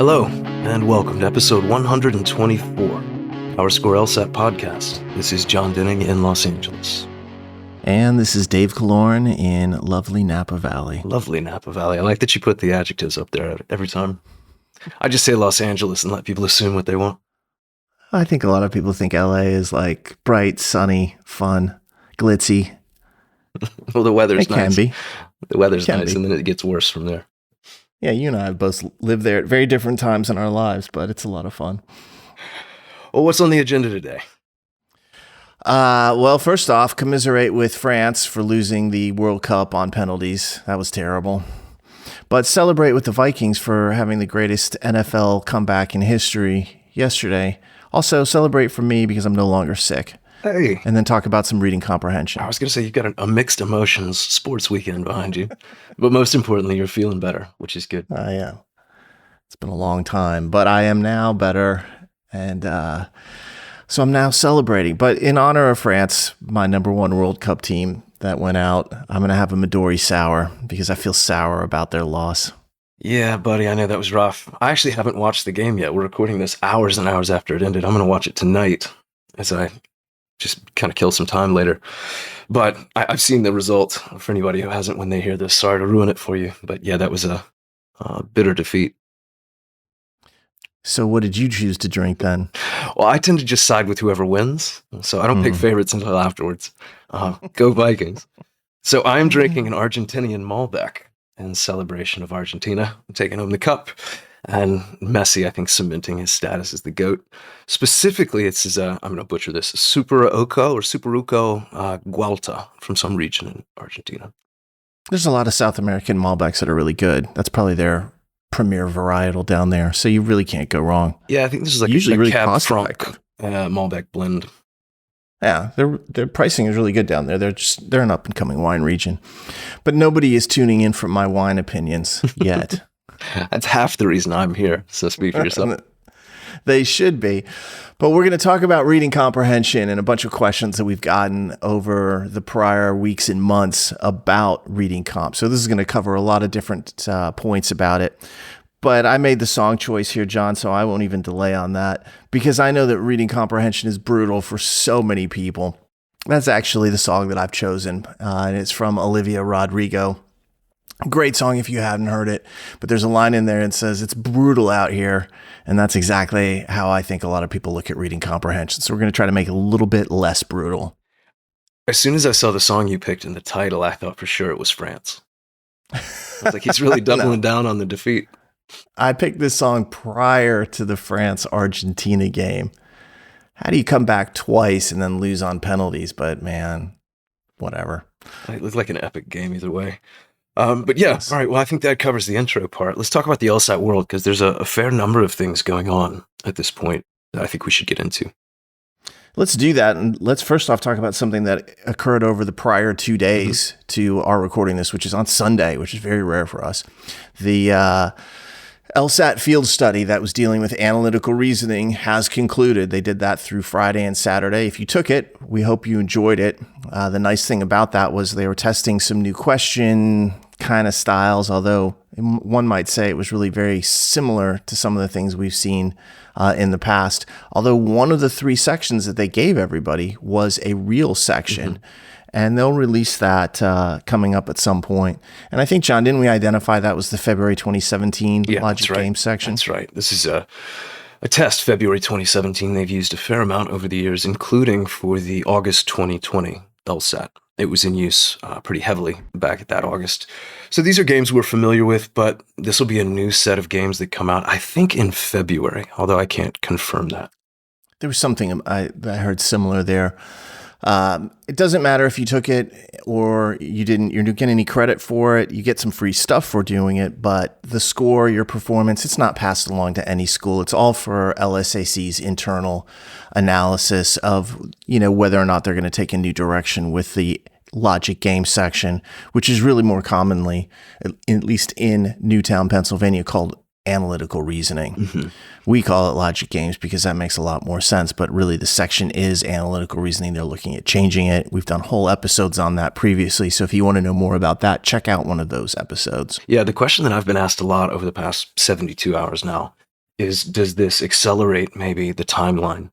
Hello, and welcome to episode 124, our Score LSAT podcast. This is Jon Denning in Los Angeles. And this is Dave Kaloran in lovely Napa Valley. Lovely Napa Valley. I like that you put the adjectives up there every time. I just say Los Angeles and let people assume what they want. I think a lot of people think LA is like bright, sunny, fun, glitzy. Well, the weather's nice. It can be. The weather's nice, and then it gets worse from there. Yeah, you and I have both lived there at very different times in our lives, but it's a lot of fun. Well, what's on the agenda today? Well, first off, commiserate with France for losing the World Cup on penalties. That was terrible. But celebrate with the Vikings for having the greatest NFL comeback in history yesterday. Also, celebrate for me because I'm no longer sick. Hey. And then talk about some reading comprehension. I was going to say you've got a mixed emotions sports weekend behind you. But most importantly, you're feeling better, which is good. I am. It's been a long time, but I am now better. And so I'm now celebrating. But in honor of France, my number one World Cup team that went out, I'm going to have a Midori sour because I feel sour about their loss. Yeah, buddy, I know that was rough. I actually haven't watched the game yet. We're recording this hours and hours after it ended. I'm going to watch it tonight as I just kind of kill some time later. But I've seen the result for anybody who hasn't when they hear this. Sorry to ruin it for you. But yeah, that was a bitter defeat. So what did you choose to drink then? Well, I tend to just side with whoever wins. So I don't pick favorites until afterwards. Go Vikings. So I am drinking an Argentinian Mailbag in celebration of Argentina taking home the cup. And Messi, I think, cementing his status as the GOAT. Specifically, it's I'm going to butcher this, Superuco Gualta from some region in Argentina. There's a lot of South American Malbecs that are really good. That's probably their premier varietal down there. So you really can't go wrong. Yeah, I think this is like usually a really Cab cost Franc Malbec blend. Yeah, their pricing is really good down there. They're an up and coming wine region, but nobody is tuning in for my wine opinions yet. That's half the reason I'm here, so speak for yourself. They should be. But we're going to talk about reading comprehension and a bunch of questions that we've gotten over the prior weeks and months about reading comp. So this is going to cover a lot of different points about it. But I made the song choice here, John, so I won't even delay on that because I know that reading comprehension is brutal for so many people. That's actually the song that I've chosen, and it's from Olivia Rodrigo. Great song if you haven't heard it, but there's a line in there that says it's brutal out here, and that's exactly how I think a lot of people look at reading comprehension. So we're going to try to make it a little bit less brutal. As soon as I saw the song you picked in the title, I thought for sure it was France. I was like, he's really doubling down on the defeat. I picked this song prior to the France-Argentina game. How do you come back twice and then lose on penalties? But man, whatever. It looked like an epic game either way. But yeah, all right, well, I think that covers the intro part. Let's talk about the LSAT world because there's a fair number of things going on at this point that I think we should get into. Let's do that. And let's first off talk about something that occurred over the prior 2 days to our recording this, which is on Sunday, which is very rare for us. The LSAT field study that was dealing with analytical reasoning has concluded. They did that through Friday and Saturday. If you took it, we hope you enjoyed it. The nice thing about that was they were testing some new question kind of styles, although one might say it was really very similar to some of the things we've seen in the past. Although one of the 3 sections that they gave everybody was a real section. And they'll release that coming up at some point. And I think, John, didn't we identify that was the February 2017 Logic Games section? That's right. This is a test, February 2017. They've used a fair amount over the years, including for the August 2020 LSAT. It was in use pretty heavily back at that August. So these are games we're familiar with, but this will be a new set of games that come out, I think, in February, although I can't confirm that. There was something I heard similar there. It doesn't matter if you took it or you didn't, you're not getting any credit for it. You get some free stuff for doing it, but the score, your performance, it's not passed along to any school. It's all for LSAC's internal analysis of, whether or not they're going to take a new direction with the logic game section, which is really more commonly, at least in Newtown, Pennsylvania, called analytical reasoning. We call it logic games because that makes a lot more sense, but really the section is analytical reasoning. They're looking at changing it. We've done whole episodes on that previously, so if you want to know more about that, check out one of those episodes. Yeah, the question that I've been asked a lot over the past 72 hours now does this accelerate maybe the timeline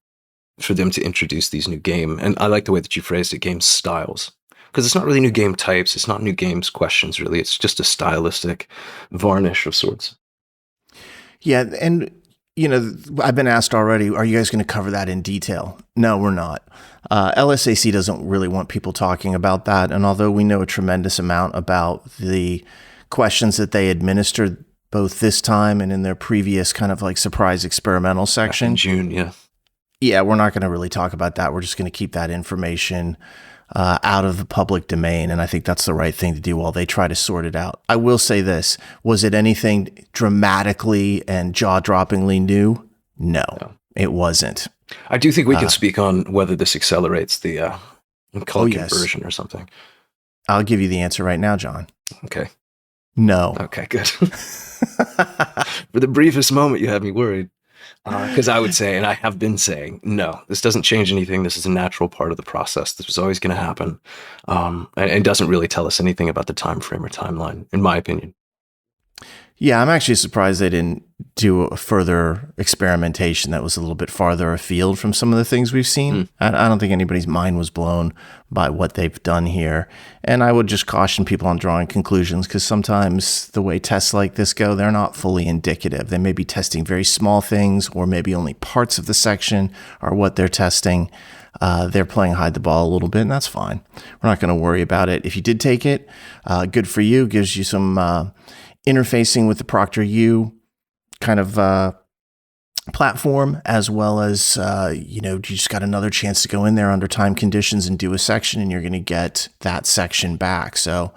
for them to introduce these new game? And I like the way that you phrased it, game styles. Because it's not really new game types. It's not new games questions, really. It's just a stylistic varnish of sorts. Yeah, and I've been asked already, are you guys going to cover that in detail? No, we're not. LSAC doesn't really want people talking about that. And although we know a tremendous amount about the questions that they administered both this time and in their previous kind of like surprise experimental section. In June, yeah. Yeah, we're not going to really talk about that. We're just going to keep that information out of the public domain. And I think that's the right thing to do while they try to sort it out. I will say this. Was it anything dramatically and jaw-droppingly new? No, it wasn't. I do think we can speak on whether this accelerates the conversion or something. I'll give you the answer right now, John. Okay. No. Okay, good. For the briefest moment, you had me worried. Because I would say, and I have been saying, no, this doesn't change anything. This is a natural part of the process. This was always going to happen. And it doesn't really tell us anything about the time frame or timeline, in my opinion. Yeah, I'm actually surprised they didn't do a further experimentation that was a little bit farther afield from some of the things we've seen. I don't think anybody's mind was blown by what they've done here. And I would just caution people on drawing conclusions because sometimes the way tests like this go, they're not fully indicative. They may be testing very small things or maybe only parts of the section are what they're testing. They're playing hide the ball a little bit, and that's fine. We're not going to worry about it. If you did take it, good for you. Gives you some interfacing with the ProctorU kind of platform, as well as, you just got another chance to go in there under time conditions and do a section, and you're going to get that section back. So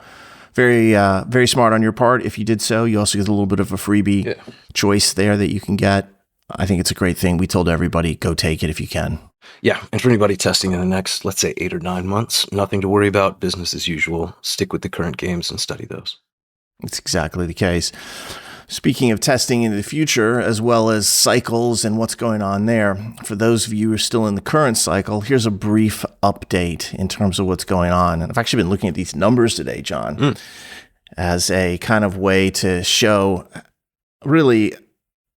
very, very smart on your part. If you did so, you also get a little bit of a freebie choice there that you can get. I think it's a great thing. We told everybody, go take it if you can. Yeah, and for anybody testing in the next, let's say, 8 or 9 months, nothing to worry about, business as usual. Stick with the current games and study those. It's exactly the case. Speaking of testing into the future, as well as cycles and what's going on there, for those of you who are still in the current cycle, here's a brief update in terms of what's going on. And I've actually been looking at these numbers today, John, as a kind of way to show really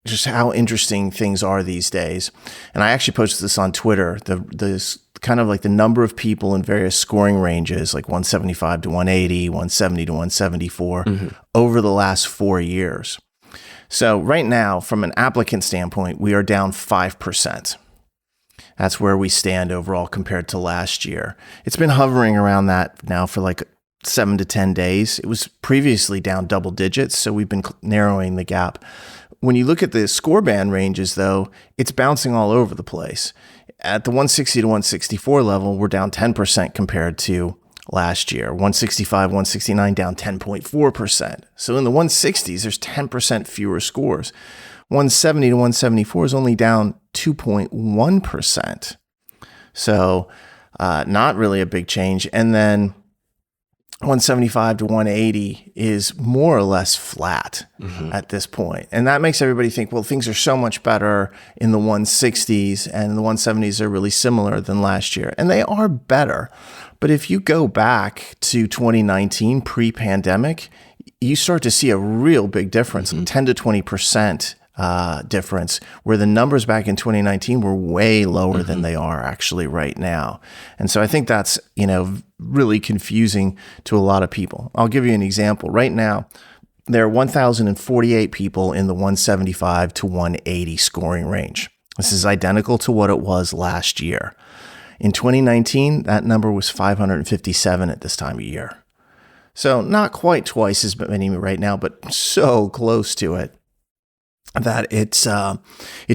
just how interesting things are these days. And I actually posted this on Twitter, the kind of like the number of people in various scoring ranges, like 175 to 180, 170 to 174, over the last 4 years. So right now, from an applicant standpoint, we are down 5%. That's where we stand overall compared to last year. It's been hovering around that now for like 7 to 10 days. It was previously down double digits, so we've been narrowing the gap. When you look at the score band ranges, though, it's bouncing all over the place. At the 160 to 164 level, we're down 10% compared to last year. 165, 169 down 10.4%. So in the 160s, there's 10% fewer scores. 170 to 174 is only down 2.1%. So not really a big change. And then 175 to 180 is more or less flat at this point. And that makes everybody think, well, things are so much better in the 160s and the 170s are really similar than last year. And they are better. But if you go back to 2019 pre-pandemic, you start to see a real big difference, 10 to 20% difference, where the numbers back in 2019 were way lower than they are actually right now. And so I think that's, really confusing to a lot of people. I'll give you an example. Right now, there are 1,048 people in the 175 to 180 scoring range. This is identical to what it was last year. In 2019, that number was 557 at this time of year. So not quite twice as many right now, but so close to it that it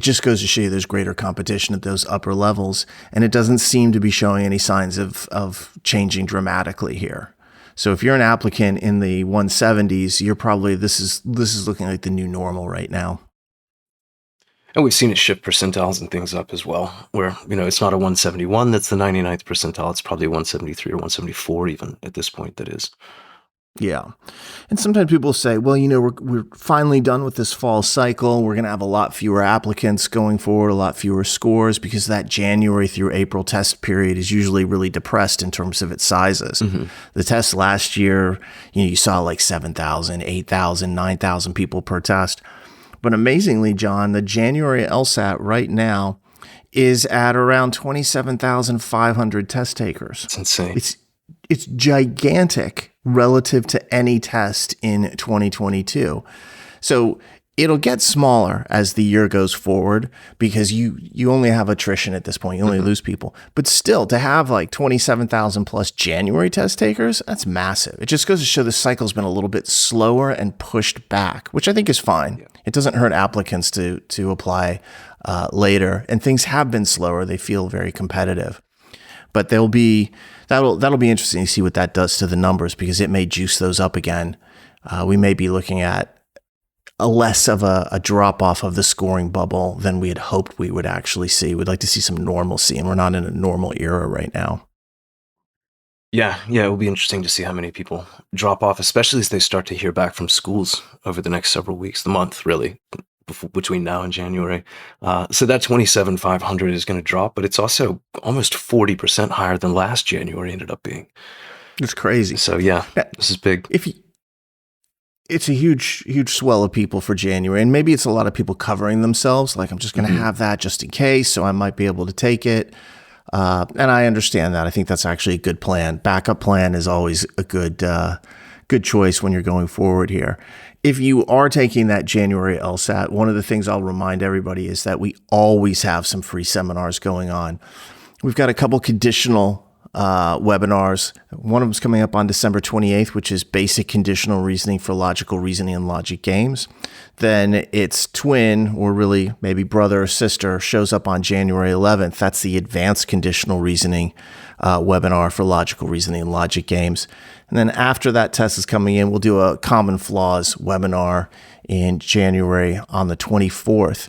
just goes to show you there's greater competition at those upper levels, and it doesn't seem to be showing any signs of changing dramatically here. So if you're an applicant in the 170s, you're probably this is looking like the new normal right now. And we've seen it shift percentiles and things up as well, where it's not a 171 that's the 99th percentile; it's probably 173 or 174 even at this point. That is. Yeah. And sometimes people say, well, we're finally done with this fall cycle. We're going to have a lot fewer applicants going forward, a lot fewer scores, because that January through April test period is usually really depressed in terms of its sizes. The test last year, you saw like 7,000, 8,000, 9,000 people per test. But amazingly, John, the January LSAT right now is at around 27,500 test takers. It's insane. It's gigantic relative to any test in 2022. So it'll get smaller as the year goes forward because you only have attrition at this point. You only lose people. But still, to have like 27,000 plus January test takers, that's massive. It just goes to show the cycle's been a little bit slower and pushed back, which I think is fine. Yeah. It doesn't hurt applicants to apply later. And things have been slower. They feel very competitive. But that'll be interesting to see what that does to the numbers because it may juice those up again. We may be looking at a less of a drop off of the scoring bubble than we had hoped we would actually see. We'd like to see some normalcy, and we're not in a normal era right now. Yeah, it will be interesting to see how many people drop off, especially as they start to hear back from schools over the next several weeks, the month really, between now and January. So that 27,500 is going to drop, but it's also almost 40% higher than last January ended up being. It's crazy. So yeah, this is big. It's a huge swell of people for January, and maybe it's a lot of people covering themselves. Like, I'm just going to have that just in case, so I might be able to take it. And I understand that. I think that's actually a good plan. Backup plan is always a good choice when you're going forward here. If you are taking that January LSAT, one of the things I'll remind everybody is that we always have some free seminars going on. We've got a couple conditional webinars. One of them's coming up on December 28th, which is basic conditional reasoning for logical reasoning and logic games. Then its twin, or really maybe brother or sister, shows up on January 11th. That's the advanced conditional reasoning webinar for logical reasoning and logic games. And then after that test is coming in, we'll do a common flaws webinar in January on the 24th.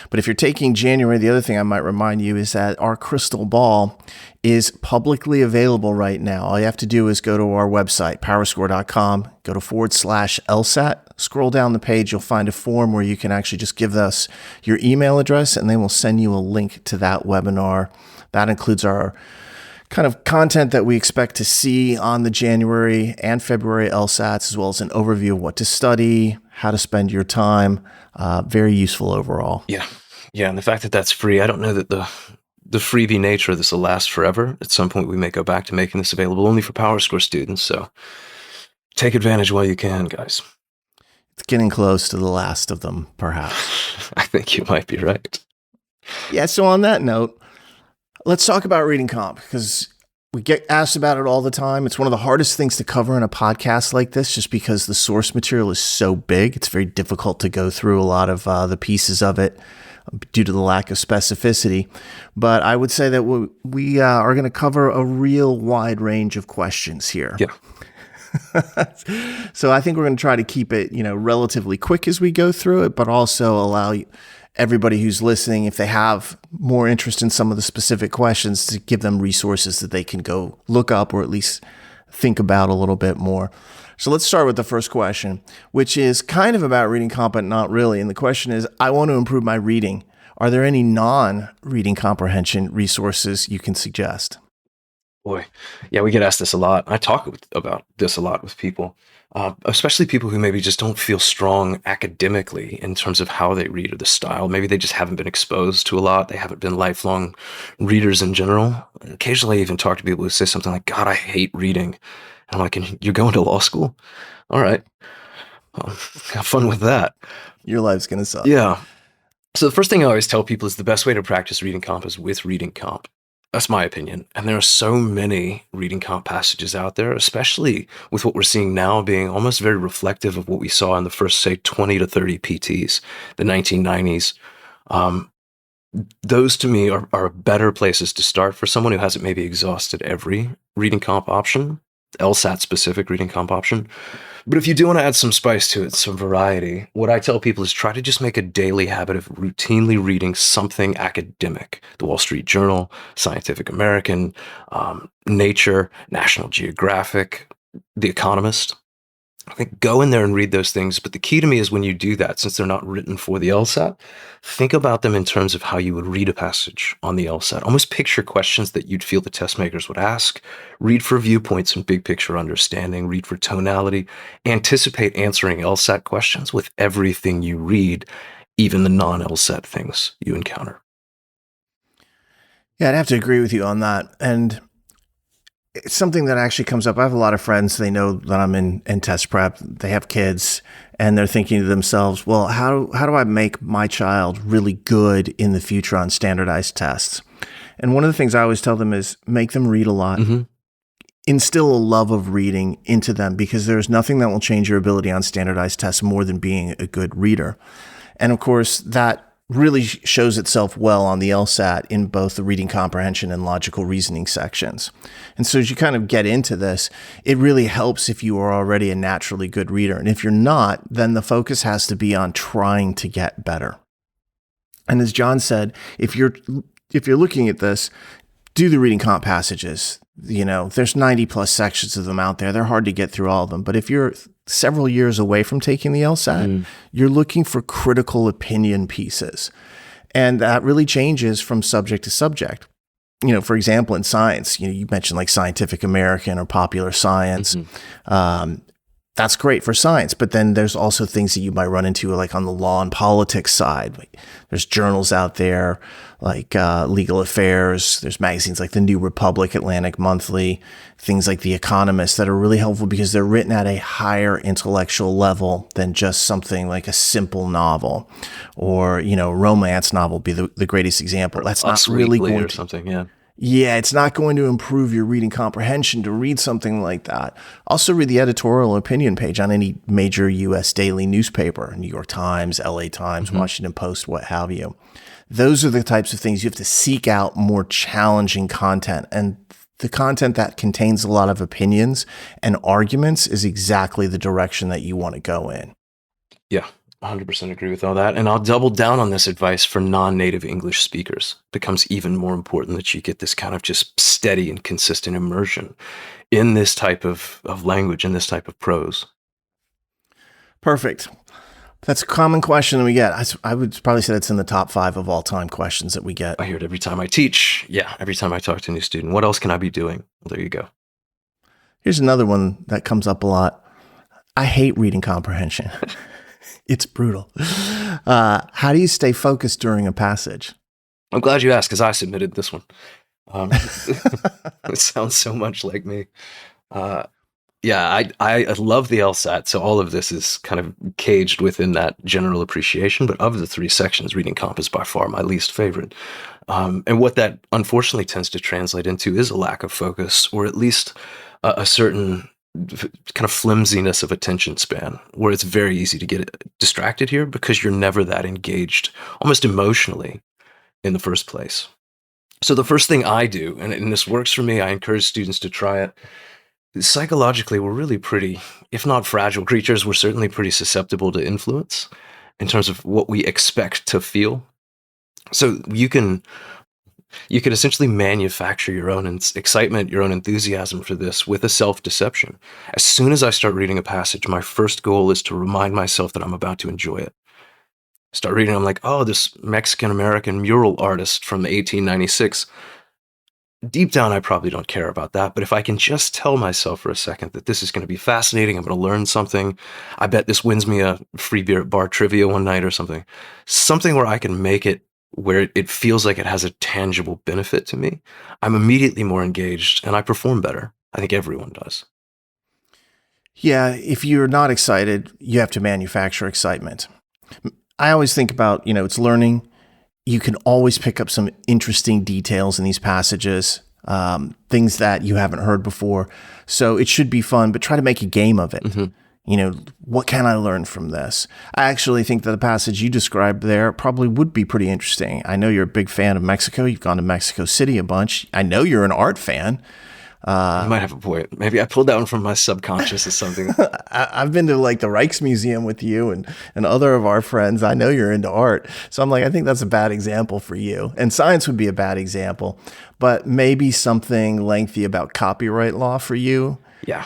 But if you're taking January, the other thing I might remind you is that our crystal ball is publicly available right now. All you have to do is go to our website, powerscore.com, go to /LSAT, scroll down the page, you'll find a form where you can actually just give us your email address, and they will send you a link to that webinar. That includes our kind of content that we expect to see on the January and February LSATs, as well as an overview of what to study, how to spend your time. Very useful overall. Yeah, and the fact that that's free, I don't know that the freebie nature of this will last forever. At some point, we may go back to making this available only for PowerScore students. So take advantage while you can, guys. It's getting close to the last of them, perhaps. I think you might be right. Yeah, so on that note, let's talk about Reading Comp, because we get asked about it all the time. It's one of the hardest things to cover in a podcast like this, just because the source material is so big. It's very difficult to go through a lot of the pieces of it due to the lack of specificity. But I would say that we are going to cover a real wide range of questions here. Yeah. So I think we're going to try to keep it, relatively quick as we go through it, but also allow everybody who's listening, if they have more interest in some of the specific questions, to give them resources that they can go look up or at least think about a little bit more. So let's start with the first question, which is kind of about reading comp, but not really. And the question is, I want to improve my reading. Are there any non-reading comprehension resources you can suggest? Boy, yeah, we get asked this a lot. I talk about this a lot with people, especially people who maybe just don't feel strong academically in terms of how they read or the style. Maybe they just haven't been exposed to a lot. They haven't been lifelong readers in general. Occasionally I even talk to people who say something like, God, I hate reading. And I'm like, you're going to law school? All right. Have fun with that. Your life's going to suck. Yeah. So the first thing I always tell people is the best way to practice reading comp is with reading comp. That's my opinion. And there are so many reading comp passages out there, especially with what we're seeing now being almost very reflective of what we saw in the first, say, 20 to 30 PTs, the 1990s. Those to me are better places to start for someone who hasn't maybe exhausted every reading comp option, LSAT specific reading comp option. But if you do want to add some spice to it, some variety, what I tell people is try to just make a daily habit of routinely reading something academic. The Wall Street Journal, Scientific American, Nature, National Geographic, The Economist. I think go in there and read those things. But the key to me is when you do that, since they're not written for the LSAT, think about them in terms of how you would read a passage on the LSAT. Almost picture questions that you'd feel the test makers would ask. Read for viewpoints and big picture understanding. Read for tonality. Anticipate answering LSAT questions with everything you read. even the non-LSAT things you encounter. Yeah, I'd have to agree with you on that. And it's something that actually comes up. I have a lot of friends, they know that I'm in test prep, they have kids, and they're thinking to themselves, well, how do I make my child really good in the future on standardized tests? And one of the things I always tell them is make them read a lot. Instill a love of reading into them, because there's nothing that will change your ability on standardized tests more than being a good reader. And of course, that really shows itself well on the LSAT in both the reading comprehension and logical reasoning sections. And so as you kind of get into this, it really helps if you are already a naturally good reader. And if you're not, then the focus has to be on trying to get better. And as Jon said, if you're looking at this, do the reading comp passages. You know, there's 90 plus sections of them out there. They're hard to get through all of them. But if you're several years away from taking the LSAT, you're looking for critical opinion pieces. And that really changes from subject to subject. You know, for example, in science, you mentioned like Scientific American or Popular Science. That's great for science, but then there's also things that you might run into like on the law and politics side. Like, there's journals out there like Legal Affairs. There's magazines like The New Republic, Atlantic Monthly, things like The Economist that are really helpful because they're written at a higher intellectual level than just something like a simple novel or, romance novel would be the greatest example. That's not really going or something, yeah. Yeah, it's not going to improve your reading comprehension to read something like that. Also read the editorial opinion page on any major U.S. daily newspaper, New York Times, L.A. Times, Washington Post, what have you. Those are the types of things you have to seek out more challenging content. And the content that contains a lot of opinions and arguments is exactly the direction that you want to go in. Yeah. 100% agree with all that. And I'll double down on this advice for non-native English speakers. It becomes even more important that you get this kind of just steady and consistent immersion in this type of language, in this type of prose. Perfect. That's a common question that we get. I would probably say that's in the top 5 of all time questions that we get. I hear it every time I teach. Yeah, every time I talk to a new student. What else can I be doing? Well, there you go. Here's another one that comes up a lot. I hate reading comprehension. It's brutal. How do you stay focused during a passage? I'm glad you asked because I submitted this one. It sounds so much like me. I love the LSAT, so all of this is kind of caged within that general appreciation. But of the 3 sections, reading comp is by far my least favorite. And what that unfortunately tends to translate into is a lack of focus, or at least a certain kind of flimsiness of attention span, where it's very easy to get distracted here because you're never that engaged, almost emotionally, in the first place. So the first thing I do, and this works for me, I encourage students to try it. Psychologically, we're really pretty, if not fragile creatures, we're certainly pretty susceptible to influence in terms of what we expect to feel. So you can essentially manufacture your own excitement, your own enthusiasm for this with a self-deception. As soon as I start reading a passage, my first goal is to remind myself that I'm about to enjoy it. Start reading, I'm like, oh, this Mexican-American mural artist from 1896. Deep down, I probably don't care about that, but if I can just tell myself for a second that this is going to be fascinating, I'm going to learn something, I bet this wins me a free beer at bar trivia one night or something where I can make it where it feels like it has a tangible benefit to me, I'm immediately more engaged and I perform better. I think everyone does. Yeah, if you're not excited, you have to manufacture excitement. I always think about, it's learning. You can always pick up some interesting details in these passages, things that you haven't heard before. So it should be fun, but try to make a game of it. What can I learn from this? I actually think that the passage you described there probably would be pretty interesting. I know you're a big fan of Mexico. You've gone to Mexico City a bunch. I know you're an art fan. You might have a point. Maybe I pulled that one from my subconscious or something. I've been to like the Rijksmuseum with you and other of our friends. I know you're into art. So I'm like, I think that's a bad example for you. And science would be a bad example, but maybe something lengthy about copyright law for you. Yeah.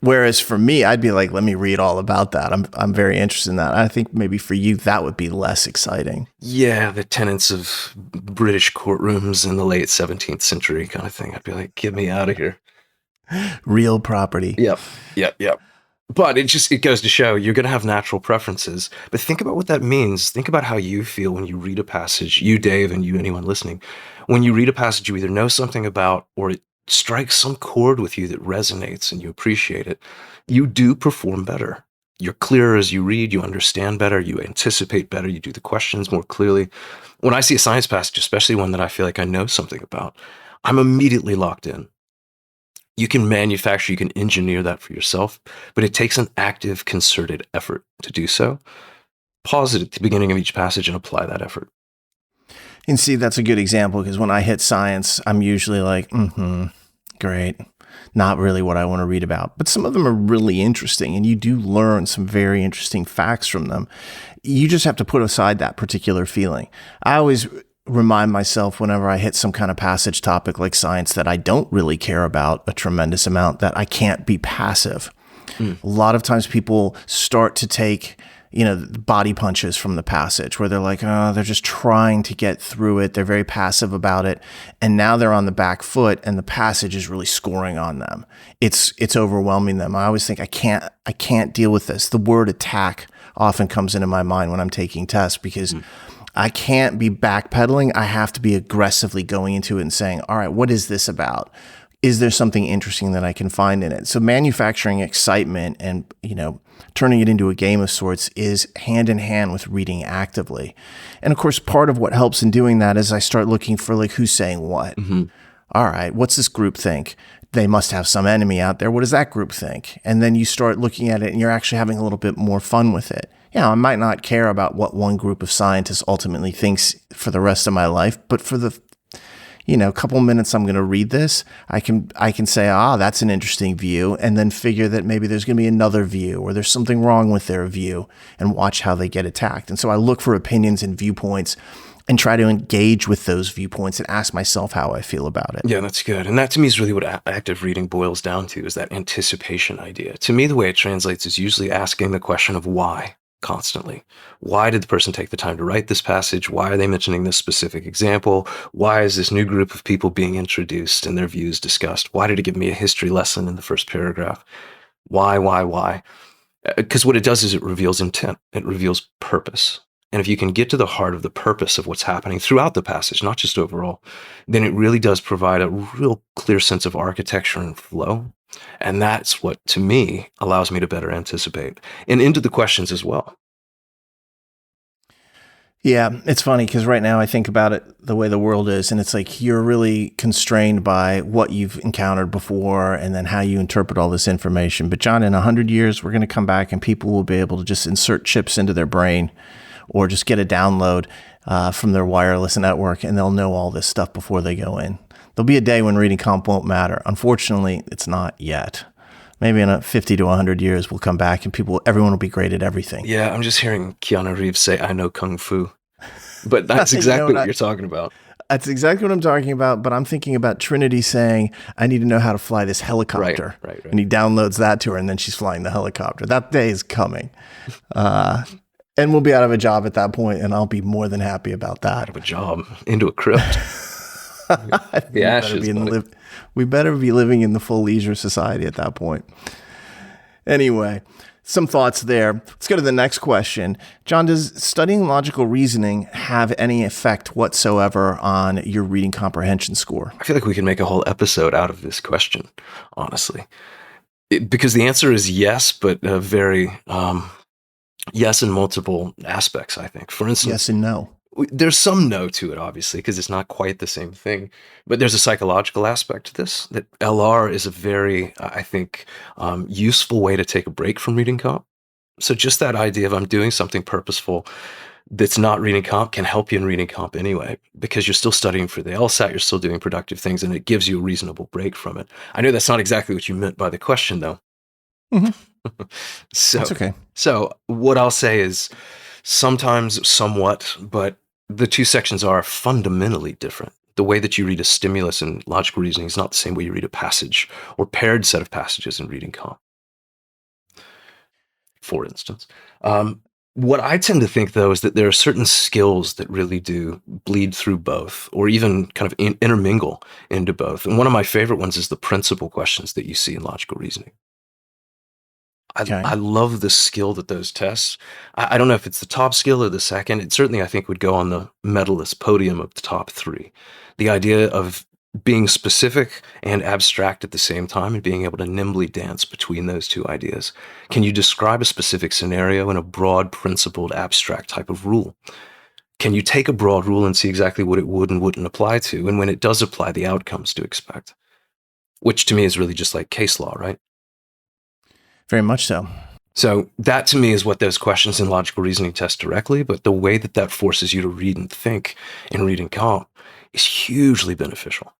Whereas for me, I'd be like, let me read all about that. I'm very interested in that. I think maybe for you, that would be less exciting. Yeah, the tenets of British courtrooms in the late 17th century kind of thing. I'd be like, get me out of here. Real property. Yep. But it goes to show you're going to have natural preferences. But think about what that means. Think about how you feel when you read a passage. You, Dave, and you, anyone listening. When you read a passage, you either know something about, or it strikes some chord with you that resonates and you appreciate it. You do perform better. You're clearer as you read. You understand better. You anticipate better. You do the questions more clearly. When I see a science passage, especially one that I feel like I know something about, I'm immediately locked in. You can manufacture, you can engineer that for yourself, but it takes an active, concerted effort to do so. Pause it at the beginning of each passage and apply that effort. And see, that's a good example, because when I hit science, I'm usually like, great. Not really what I want to read about. But some of them are really interesting, and you do learn some very interesting facts from them. You just have to put aside that particular feeling. I always remind myself whenever I hit some kind of passage topic like science that I don't really care about a tremendous amount, that I can't be passive. A lot of times people start to take, body punches from the passage where they're like, oh, they're just trying to get through it. They're very passive about it. And now they're on the back foot and the passage is really scoring on them. It's overwhelming them. I always think I can't deal with this. The word attack often comes into my mind when I'm taking tests, because I can't be backpedaling. I have to be aggressively going into it and saying, all right, what is this about? Is there something interesting that I can find in it? So manufacturing excitement and, turning it into a game of sorts is hand in hand with reading actively. And of course, part of what helps in doing that is I start looking for like, who's saying what? All right, what's this group think? They must have some enemy out there. What does that group think? And then you start looking at it and you're actually having a little bit more fun with it. I might not care about what one group of scientists ultimately thinks for the rest of my life, but for the couple minutes I'm going to read this, I can say, that's an interesting view, and then figure that maybe there's going to be another view, or there's something wrong with their view, and watch how they get attacked. And so I look for opinions and viewpoints and try to engage with those viewpoints and ask myself how I feel about it. Yeah, that's good. And that to me is really what active reading boils down to, is that anticipation idea. To me, the way it translates is usually asking the question of why. Constantly. Why did the person take the time to write this passage? Why are they mentioning this specific example? Why is this new group of people being introduced and their views discussed? Why did it give me a history lesson in the first paragraph? Why? Because what it does is it reveals intent. It reveals purpose. And if you can get to the heart of the purpose of what's happening throughout the passage, not just overall, then it really does provide a real clear sense of architecture and flow. And that's what, to me, allows me to better anticipate and into the questions as well. Yeah, it's funny because right now I think about it the way the world is, and it's like you're really constrained by what you've encountered before and then how you interpret all this information. But Jon, in 100 years, we're going to come back and people will be able to just insert chips into their brain or just get a download from their wireless network, and they'll know all this stuff before they go in. There'll be a day when reading comp won't matter. Unfortunately, it's not yet. Maybe in 50 to 100 years, we'll come back and everyone will be great at everything. Yeah, I'm just hearing Keanu Reeves say, I know Kung Fu. But that's exactly what you're talking about. That's exactly what I'm talking about. But I'm thinking about Trinity saying, I need to know how to fly this helicopter. Right. And he downloads that to her, and then she's flying the helicopter. That day is coming. And we'll be out of a job at that point, and I'll be more than happy about that. Out of a job, into a crypt. The ashes. We better be living in the full leisure society at that point. Anyway, some thoughts there. Let's go to the next question. Jon, does studying logical reasoning have any effect whatsoever on your reading comprehension score? I feel like we can make a whole episode out of this question, honestly. Because the answer is yes, but very yes in multiple aspects, I think. For instance, yes and no. There's some no to it, obviously, because it's not quite the same thing. But there's a psychological aspect to this, that LR is a very, I think, useful way to take a break from reading comp. So just that idea of I'm doing something purposeful that's not reading comp can help you in reading comp anyway, because you're still studying for the LSAT, you're still doing productive things, and it gives you a reasonable break from it. I know that's not exactly what you meant by the question, though. Mm-hmm. That's okay. So what I'll say is sometimes somewhat, but the two sections are fundamentally different. The way that you read a stimulus in logical reasoning is not the same way you read a passage or paired set of passages in reading comp, for instance. What I tend to think, though, is that there are certain skills that really do bleed through both, or even kind of intermingle into both. And one of my favorite ones is the principal questions that you see in logical reasoning. Okay. I love the skill that those tests. I don't know if it's the top skill or the second. It certainly, I think, would go on the medalist podium of the top three. The idea of being specific and abstract at the same time and being able to nimbly dance between those two ideas. Can you describe a specific scenario in a broad, principled, abstract type of rule? Can you take a broad rule and see exactly what it would and wouldn't apply to, and when it does apply, the outcomes to expect? Which to me is really just like case law, right? Very much so. So that to me is what those questions in logical reasoning test directly, but the way that that forces you to read and think in reading comp is hugely beneficial.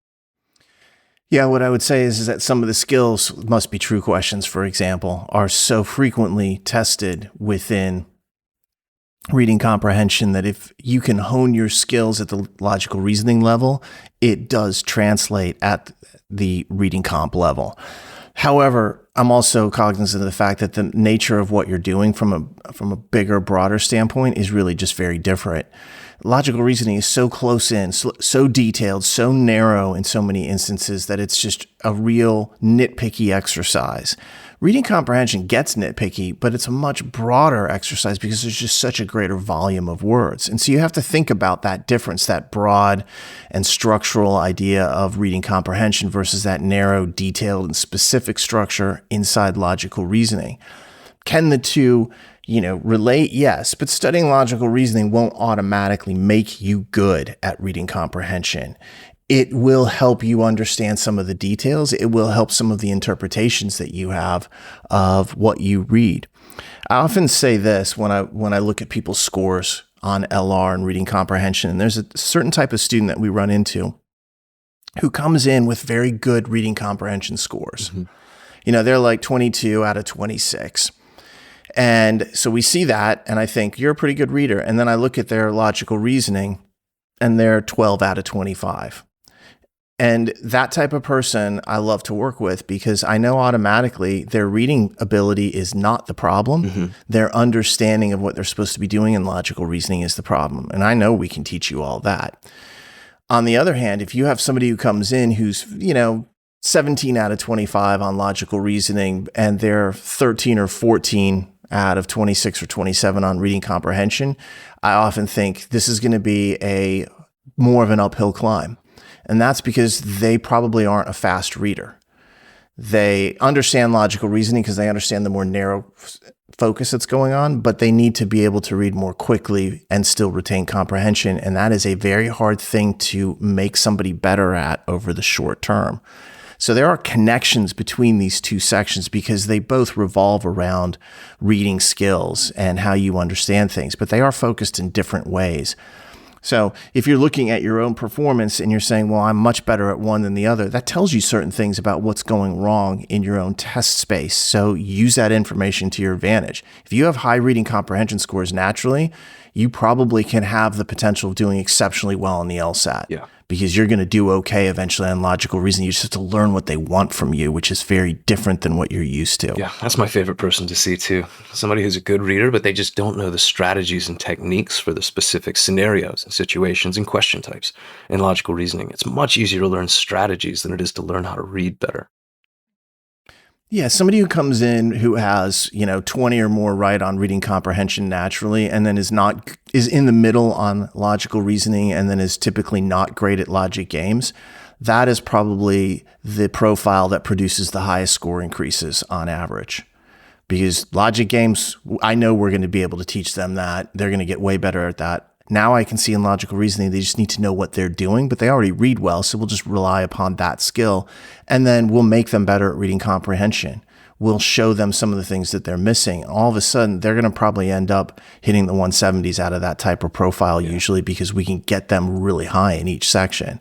Yeah, what I would say is that some of the skills must be true questions, for example, are so frequently tested within reading comprehension that if you can hone your skills at the logical reasoning level, it does translate at the reading comp level. However, I'm also cognizant of the fact that the nature of what you're doing from a bigger, broader standpoint is really just very different. Logical reasoning is so close in, so detailed, so narrow in so many instances that it's just a real nitpicky exercise. Reading comprehension gets nitpicky, but it's a much broader exercise because there's just such a greater volume of words. And so you have to think about that difference, that broad and structural idea of reading comprehension versus that narrow, detailed, and specific structure inside logical reasoning. Can the two, relate? Yes, but studying logical reasoning won't automatically make you good at reading comprehension. It will help you understand some of the details. It will help some of the interpretations that you have of what you read. I often say this when I look at people's scores on LR and reading comprehension, and there's a certain type of student that we run into who comes in with very good reading comprehension scores. Mm-hmm. They're like 22 out of 26. And so we see that, and I think, you're a pretty good reader. And then I look at their logical reasoning, and they're 12 out of 25. And that type of person I love to work with because I know automatically their reading ability is not the problem. Mm-hmm. Their understanding of what they're supposed to be doing in logical reasoning is the problem. And I know we can teach you all that. On the other hand, if you have somebody who comes in who's, 17 out of 25 on logical reasoning and they're 13 or 14 out of 26 or 27 on reading comprehension, I often think this is going to be more of an uphill climb. And that's because they probably aren't a fast reader. They understand logical reasoning because they understand the more narrow focus that's going on, but they need to be able to read more quickly and still retain comprehension. And that is a very hard thing to make somebody better at over the short term. So there are connections between these two sections because they both revolve around reading skills and how you understand things, but they are focused in different ways. So if you're looking at your own performance and you're saying, well, I'm much better at one than the other, that tells you certain things about what's going wrong in your own test space. So use that information to your advantage. If you have high reading comprehension scores naturally, you probably can have the potential of doing exceptionally well on the LSAT. Yeah. Because you're going to do okay eventually on logical reasoning. You just have to learn what they want from you, which is very different than what you're used to. Yeah, that's my favorite person to see too. Somebody who's a good reader, but they just don't know the strategies and techniques for the specific scenarios and situations and question types in logical reasoning. It's much easier to learn strategies than it is to learn how to read better. Yeah, somebody who comes in who has, 20 or more right on reading comprehension naturally, and then is in the middle on logical reasoning, and then is typically not great at logic games, that is probably the profile that produces the highest score increases on average. Because logic games, I know we're going to be able to teach them that. They're going to get way better at that. Now I can see in logical reasoning, they just need to know what they're doing, but they already read well. So we'll just rely upon that skill. And then we'll make them better at reading comprehension. We'll show them some of the things that they're missing. All of a sudden, they're going to probably end up hitting the 170s out of that type of profile usually because we can get them really high in each section.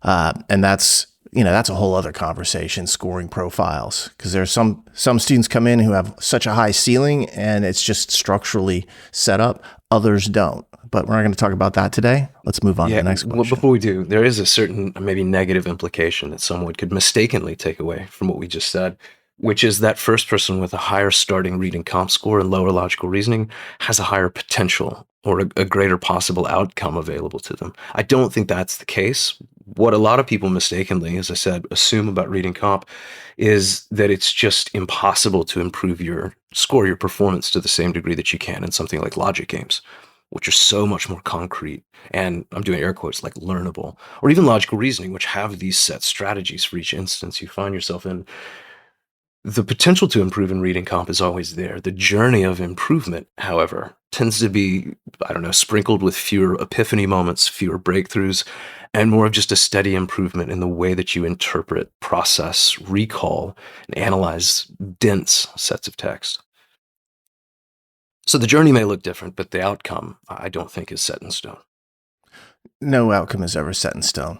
And that's a whole other conversation, scoring profiles, because there's some students come in who have such a high ceiling and it's just structurally set up. Others don't. But we're not going to talk about that today. Let's move on to the next question. Well, before we do, there is a certain maybe negative implication that someone could mistakenly take away from what we just said, which is that first person with a higher starting reading comp score and lower logical reasoning has a higher potential or a greater possible outcome available to them. I don't think that's the case. what a lot of people mistakenly, as I said, assume about reading comp is that it's just impossible to improve your score, your performance to the same degree that you can in something like logic games, which are so much more concrete and, I'm doing air quotes, like learnable, or even logical reasoning, which have these set strategies for each instance you find yourself in. The potential to improve in reading comp is always there. The journey of improvement, however, tends to be, I don't know, sprinkled with fewer epiphany moments, fewer breakthroughs, and more of just a steady improvement in the way that you interpret, process, recall, and analyze dense sets of text. So the journey may look different, but the outcome, I don't think, is set in stone. No outcome is ever set in stone.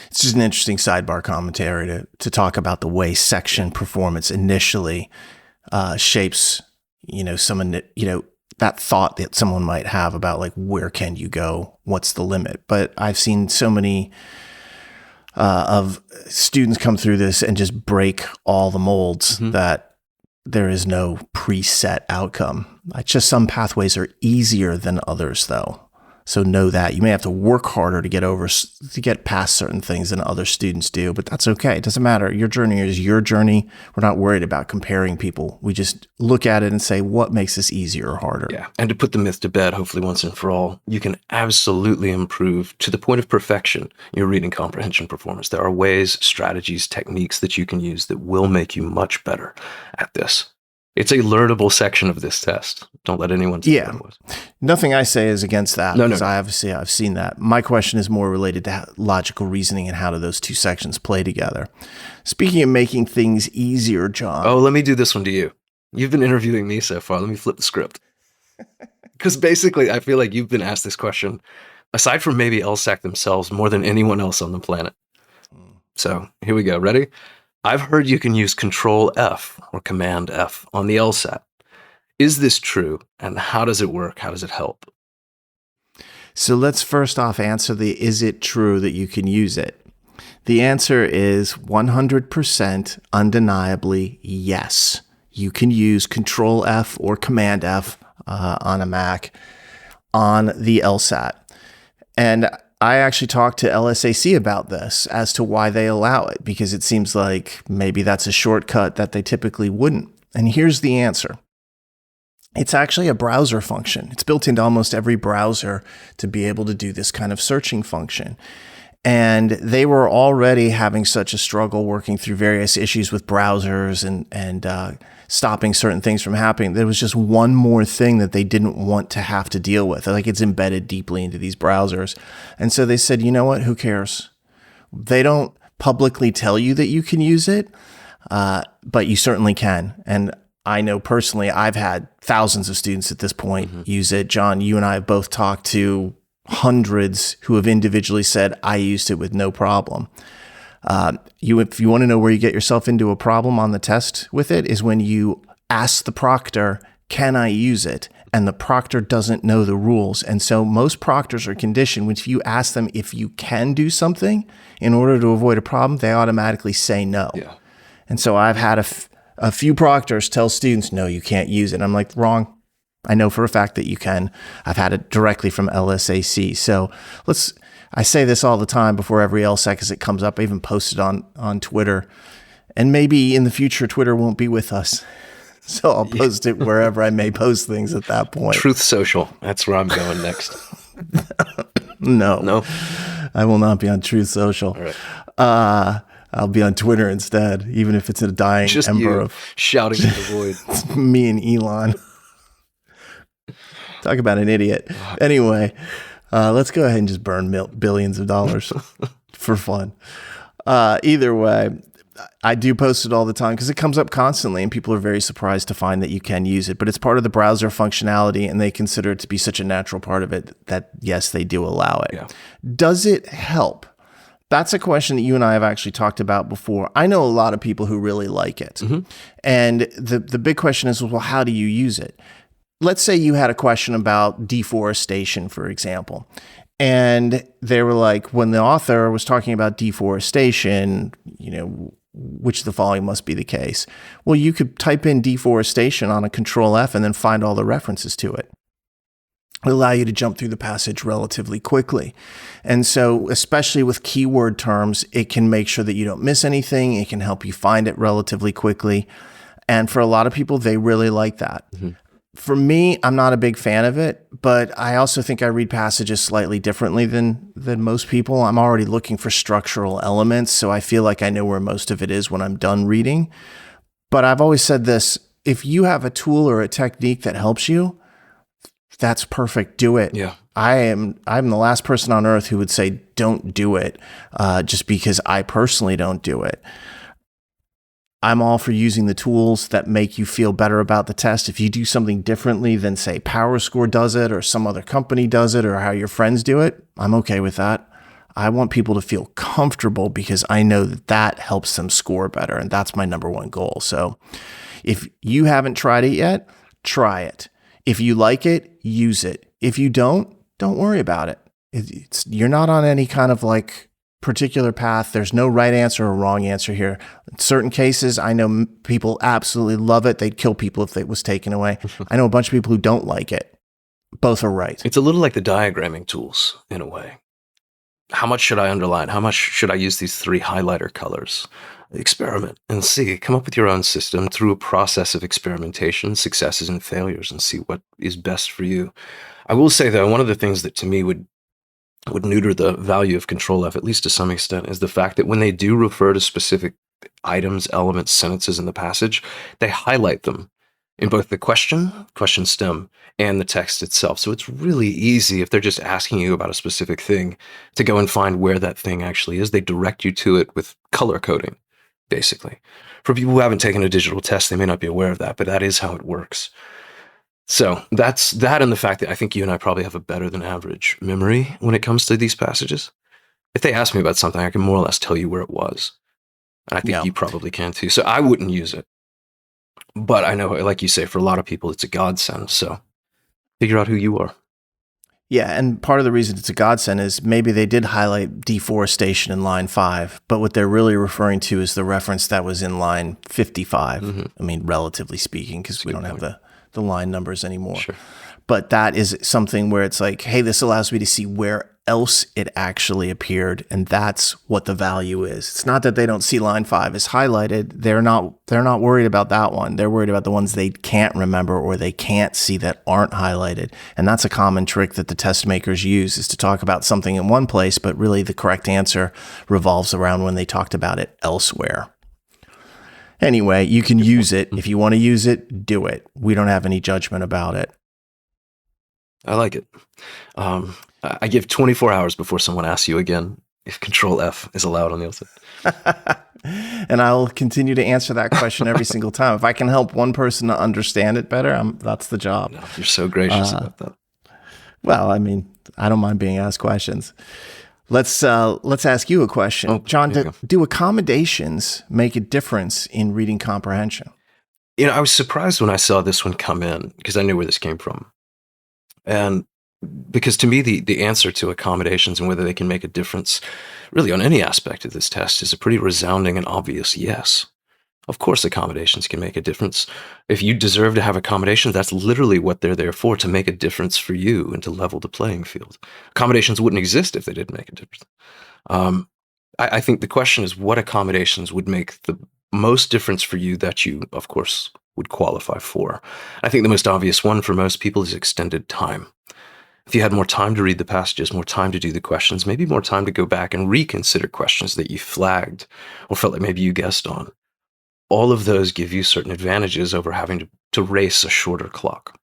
It's just an interesting sidebar commentary to talk about the way section performance initially shapes, that thought that someone might have about like, where can you go? What's the limit? But I've seen so many of students come through this and just break all the molds that there is no preset outcome. Just some pathways are easier than others, though. So know that you may have to work harder to get past certain things than other students do, but that's okay. It doesn't matter. Your journey is your journey. We're not worried about comparing people. We just look at it and say, what makes this easier or harder? Yeah. And to put the myth to bed, hopefully once and for all, you can absolutely improve to the point of perfection your reading comprehension performance. There are ways, strategies, techniques that you can use that will make you much better at this. It's a learnable section of this test. Don't let anyone say otherwise. Nothing I say is against that. No. I've seen that. My question is more related to logical reasoning and how do those two sections play together. Speaking of making things easier, Jon. Oh, let me do this one to you. You've been interviewing me so far. Let me flip the script. Because basically, I feel like you've been asked this question, aside from maybe LSAC themselves, more than anyone else on the planet. So here we go. Ready? I've heard you can use Control-F or Command-F on the LSAT. Is this true? And how does it work? How does it help? So let's first off answer is it true that you can use it? The answer is 100% undeniably yes. You can use Control-F or Command-F on a Mac on the LSAT. And I actually talked to LSAC about this as to why they allow it, because it seems like maybe that's a shortcut that they typically wouldn't. And here's the answer. It's actually a browser function. It's built into almost every browser to be able to do this kind of searching function. And they were already having such a struggle working through various issues with browsers and stopping certain things from happening. There was just one more thing that they didn't want to have to deal with. Like, it's embedded deeply into these browsers. And so they said, you know what, who cares? They don't publicly tell you that you can use it, but you certainly can. And I know personally, I've had thousands of students at this point use it. Jon, you and I have both talked to hundreds who have individually said, I used it with no problem. If you want to know where you get yourself into a problem on the test with it is when you ask the proctor, can I use it? And the proctor doesn't know the rules. And so most proctors are conditioned when you ask them if you can do something in order to avoid a problem, they automatically say no. Yeah. And so I've had a few proctors tell students, no, you can't use it. And I'm like, wrong. I know for a fact that you can. I've had it directly from LSAC. So I say this all the time before every LSAC as it comes up. I even post it on Twitter. And maybe in the future, Twitter won't be with us. So I'll post it wherever I may post things at that point. Truth Social. That's where I'm going next. No. I will not be on Truth Social. All right. I'll be on Twitter instead, even if it's a dying Just ember you of shouting in the void. It's me and Elon. Talk about an idiot. Anyway, let's go ahead and just burn billions of dollars for fun. Either way, I do post it all the time because it comes up constantly and people are very surprised to find that you can use it. But it's part of the browser functionality and they consider it to be such a natural part of it that, yes, they do allow it. Yeah. Does it help? That's a question that you and I have actually talked about before. I know a lot of people who really like it. And the big question is, well, how do you use it? Let's say you had a question about deforestation, for example, and they were like, when the author was talking about deforestation, which of the following must be the case? Well, you could type in deforestation on a Control-F and then find all the references to it. allow you to jump through the passage relatively quickly. And so, especially with keyword terms, it can make sure that you don't miss anything. It can help you find it relatively quickly. And for a lot of people, they really like that. Mm-hmm. For me, I'm not a big fan of it, but I also think I read passages slightly differently than most people. I'm already looking for structural elements, so I feel like I know where most of it is when I'm done reading. But I've always said this, if you have a tool or a technique that helps you, that's perfect. Do it. Yeah. I'm the last person on earth who would say don't do it, just because I personally don't do it. I'm all for using the tools that make you feel better about the test. If you do something differently than, say, PowerScore does it or some other company does it or how your friends do it, I'm okay with that. I want people to feel comfortable because I know that helps them score better, and that's my number one goal. So if you haven't tried it yet, try it. If you like it, use it. If you don't worry about it. You're not on any kind of like particular path. There's no right answer or wrong answer here. In certain cases, I know people absolutely love it. They'd kill people if it was taken away. I know a bunch of people who don't like it. Both are right. It's a little like the diagramming tools in a way. How much should I underline? How much should I use these 3 highlighter colors? Experiment and see. Come up with your own system through a process of experimentation, successes and failures, and see what is best for you. I will say, though, one of the things that to me would neuter the value of Control-F, at least to some extent, is the fact that when they do refer to specific items, elements, sentences in the passage, they highlight them in both the question stem, and the text itself. So it's really easy if they're just asking you about a specific thing to go and find where that thing actually is. They direct you to it with color coding, basically. For people who haven't taken a digital test, they may not be aware of that, but that is how it works. So that's that, and the fact that I think you and I probably have a better than average memory when it comes to these passages. If they ask me about something, I can more or less tell you where it was. And I think you probably can too. So I wouldn't use it. But I know, like you say, for a lot of people, it's a godsend. So figure out who you are. Yeah, and part of the reason it's a godsend is maybe they did highlight deforestation in line 5, but what they're really referring to is the reference that was in line 55. Mm-hmm. I mean, relatively speaking, because we don't have the line numbers anymore. Sure. But that is something where it's like, hey, this allows me to see where else it actually appeared, and that's what the value is. It's not that they don't see line 5 is highlighted. They're not worried about that one. They're worried about the ones they can't remember or they can't see that aren't highlighted. And that's a common trick that the test makers use, is to talk about something in one place, but really the correct answer revolves around when they talked about it elsewhere. Anyway, you can use it. If you want to use it, do it. We don't have any judgment about it. I like it. I give 24 hours before someone asks you again if Control-F is allowed on the LSAT. And I'll continue to answer that question every single time. If I can help one person to understand it better, that's the job. No, you're so gracious about that. Well, I mean, I don't mind being asked questions. Let's ask you a question. Oh, Jon, do accommodations make a difference in reading comprehension? You know, I was surprised when I saw this one come in because I knew where this came from. And because to me, the answer to accommodations and whether they can make a difference really on any aspect of this test is a pretty resounding and obvious yes. Of course, accommodations can make a difference. If you deserve to have accommodations, that's literally what they're there for, to make a difference for you and to level the playing field. Accommodations wouldn't exist if they didn't make a difference. I think the question is what accommodations would make the most difference for you that you, of course, would qualify for. I think the most obvious one for most people is extended time. If you had more time to read the passages, more time to do the questions, maybe more time to go back and reconsider questions that you flagged or felt like maybe you guessed on. All of those give you certain advantages over having to race a shorter clock.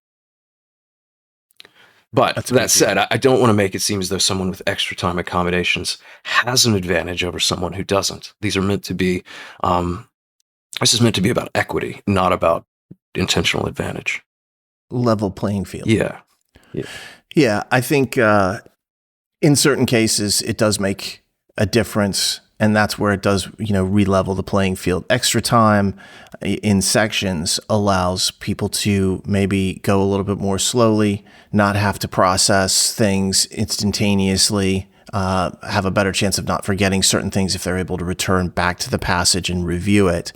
But that said, I don't want to make it seem as though someone with extra time accommodations has an advantage over someone who doesn't. These are meant to be, this is meant to be about equity, not about intentional advantage. Level playing field. Yeah. Yeah, I think in certain cases it does make a difference, and that's where it does, re-level the playing field. Extra time in sections allows people to maybe go a little bit more slowly, not have to process things instantaneously, have a better chance of not forgetting certain things if they're able to return back to the passage and review it.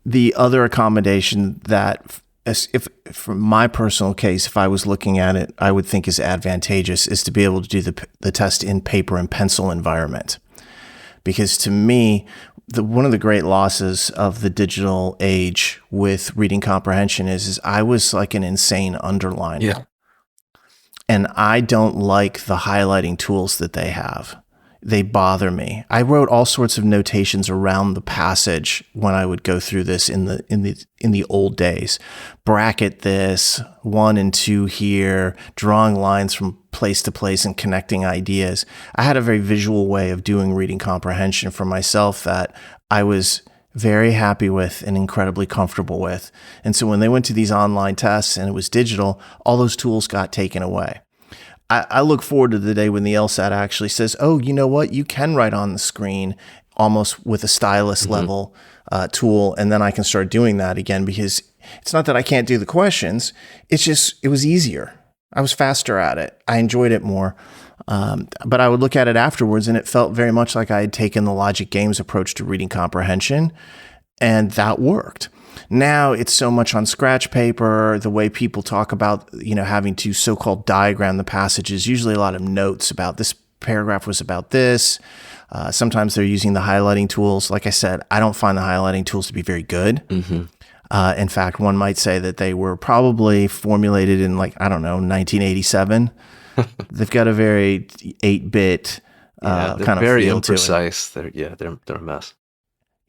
The other accommodation that if from my personal case, if I was looking at it, I would think is advantageous is to be able to do the test in paper and pencil environment. Because to me, one of the great losses of the digital age with reading comprehension is I was like an insane underliner. Yeah. And I don't like the highlighting tools that they have. They bother me. I wrote all sorts of notations around the passage when I would go through this in the old days. Bracket this, 1 and 2 here, drawing lines from place to place and connecting ideas. I had a very visual way of doing reading comprehension for myself that I was very happy with and incredibly comfortable with. And so when they went to these online tests and it was digital, all those tools got taken away. I look forward to the day when the LSAT actually says, oh, you know what? You can write on the screen almost with a stylus level tool. And then I can start doing that again, because it's not that I can't do the questions. It's just, it was easier. I was faster at it. I enjoyed it more. But I would look at it afterwards and it felt very much like I had taken the logic games approach to reading comprehension, and that worked. Now it's so much on scratch paper, the way people talk about, having to so-called diagram the passages, usually a lot of notes about this paragraph was about this. Sometimes they're using the highlighting tools. Like I said, I don't find the highlighting tools to be very good. In fact, one might say that they were probably formulated in 1987. They've got a very 8-bit kind of very feel to it. imprecise. They're a mess.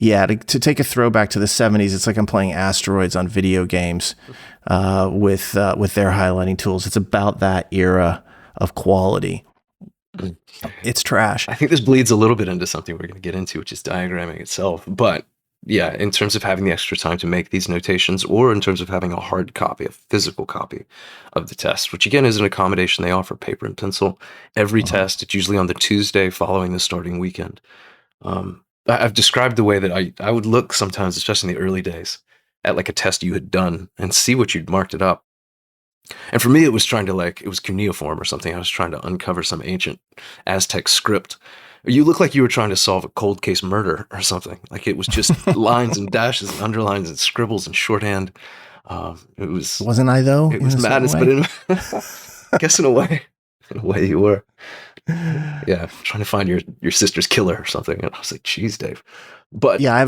Yeah, to take a throwback to the 70s, it's like I'm playing Asteroids on video games with their highlighting tools. It's about that era of quality. It's trash. I think this bleeds a little bit into something we're going to get into, which is diagramming itself. But yeah, in terms of having the extra time to make these notations, or in terms of having a hard copy, a physical copy of the test, which again is an accommodation they offer, paper and pencil. Every test, it's usually on the Tuesday following the starting weekend. I've described the way that I would look sometimes, especially in the early days, at like a test you had done and see what you'd marked it up. And for me, it was it was cuneiform or something. I was trying to uncover some ancient Aztec script. You look like you were trying to solve a cold case murder or something. Like it was just lines and dashes and underlines and scribbles and shorthand. Wasn't I though? It was madness, but I guess in a way you were. Yeah, trying to find your sister's killer or something. And I was like, geez, Dave. But yeah,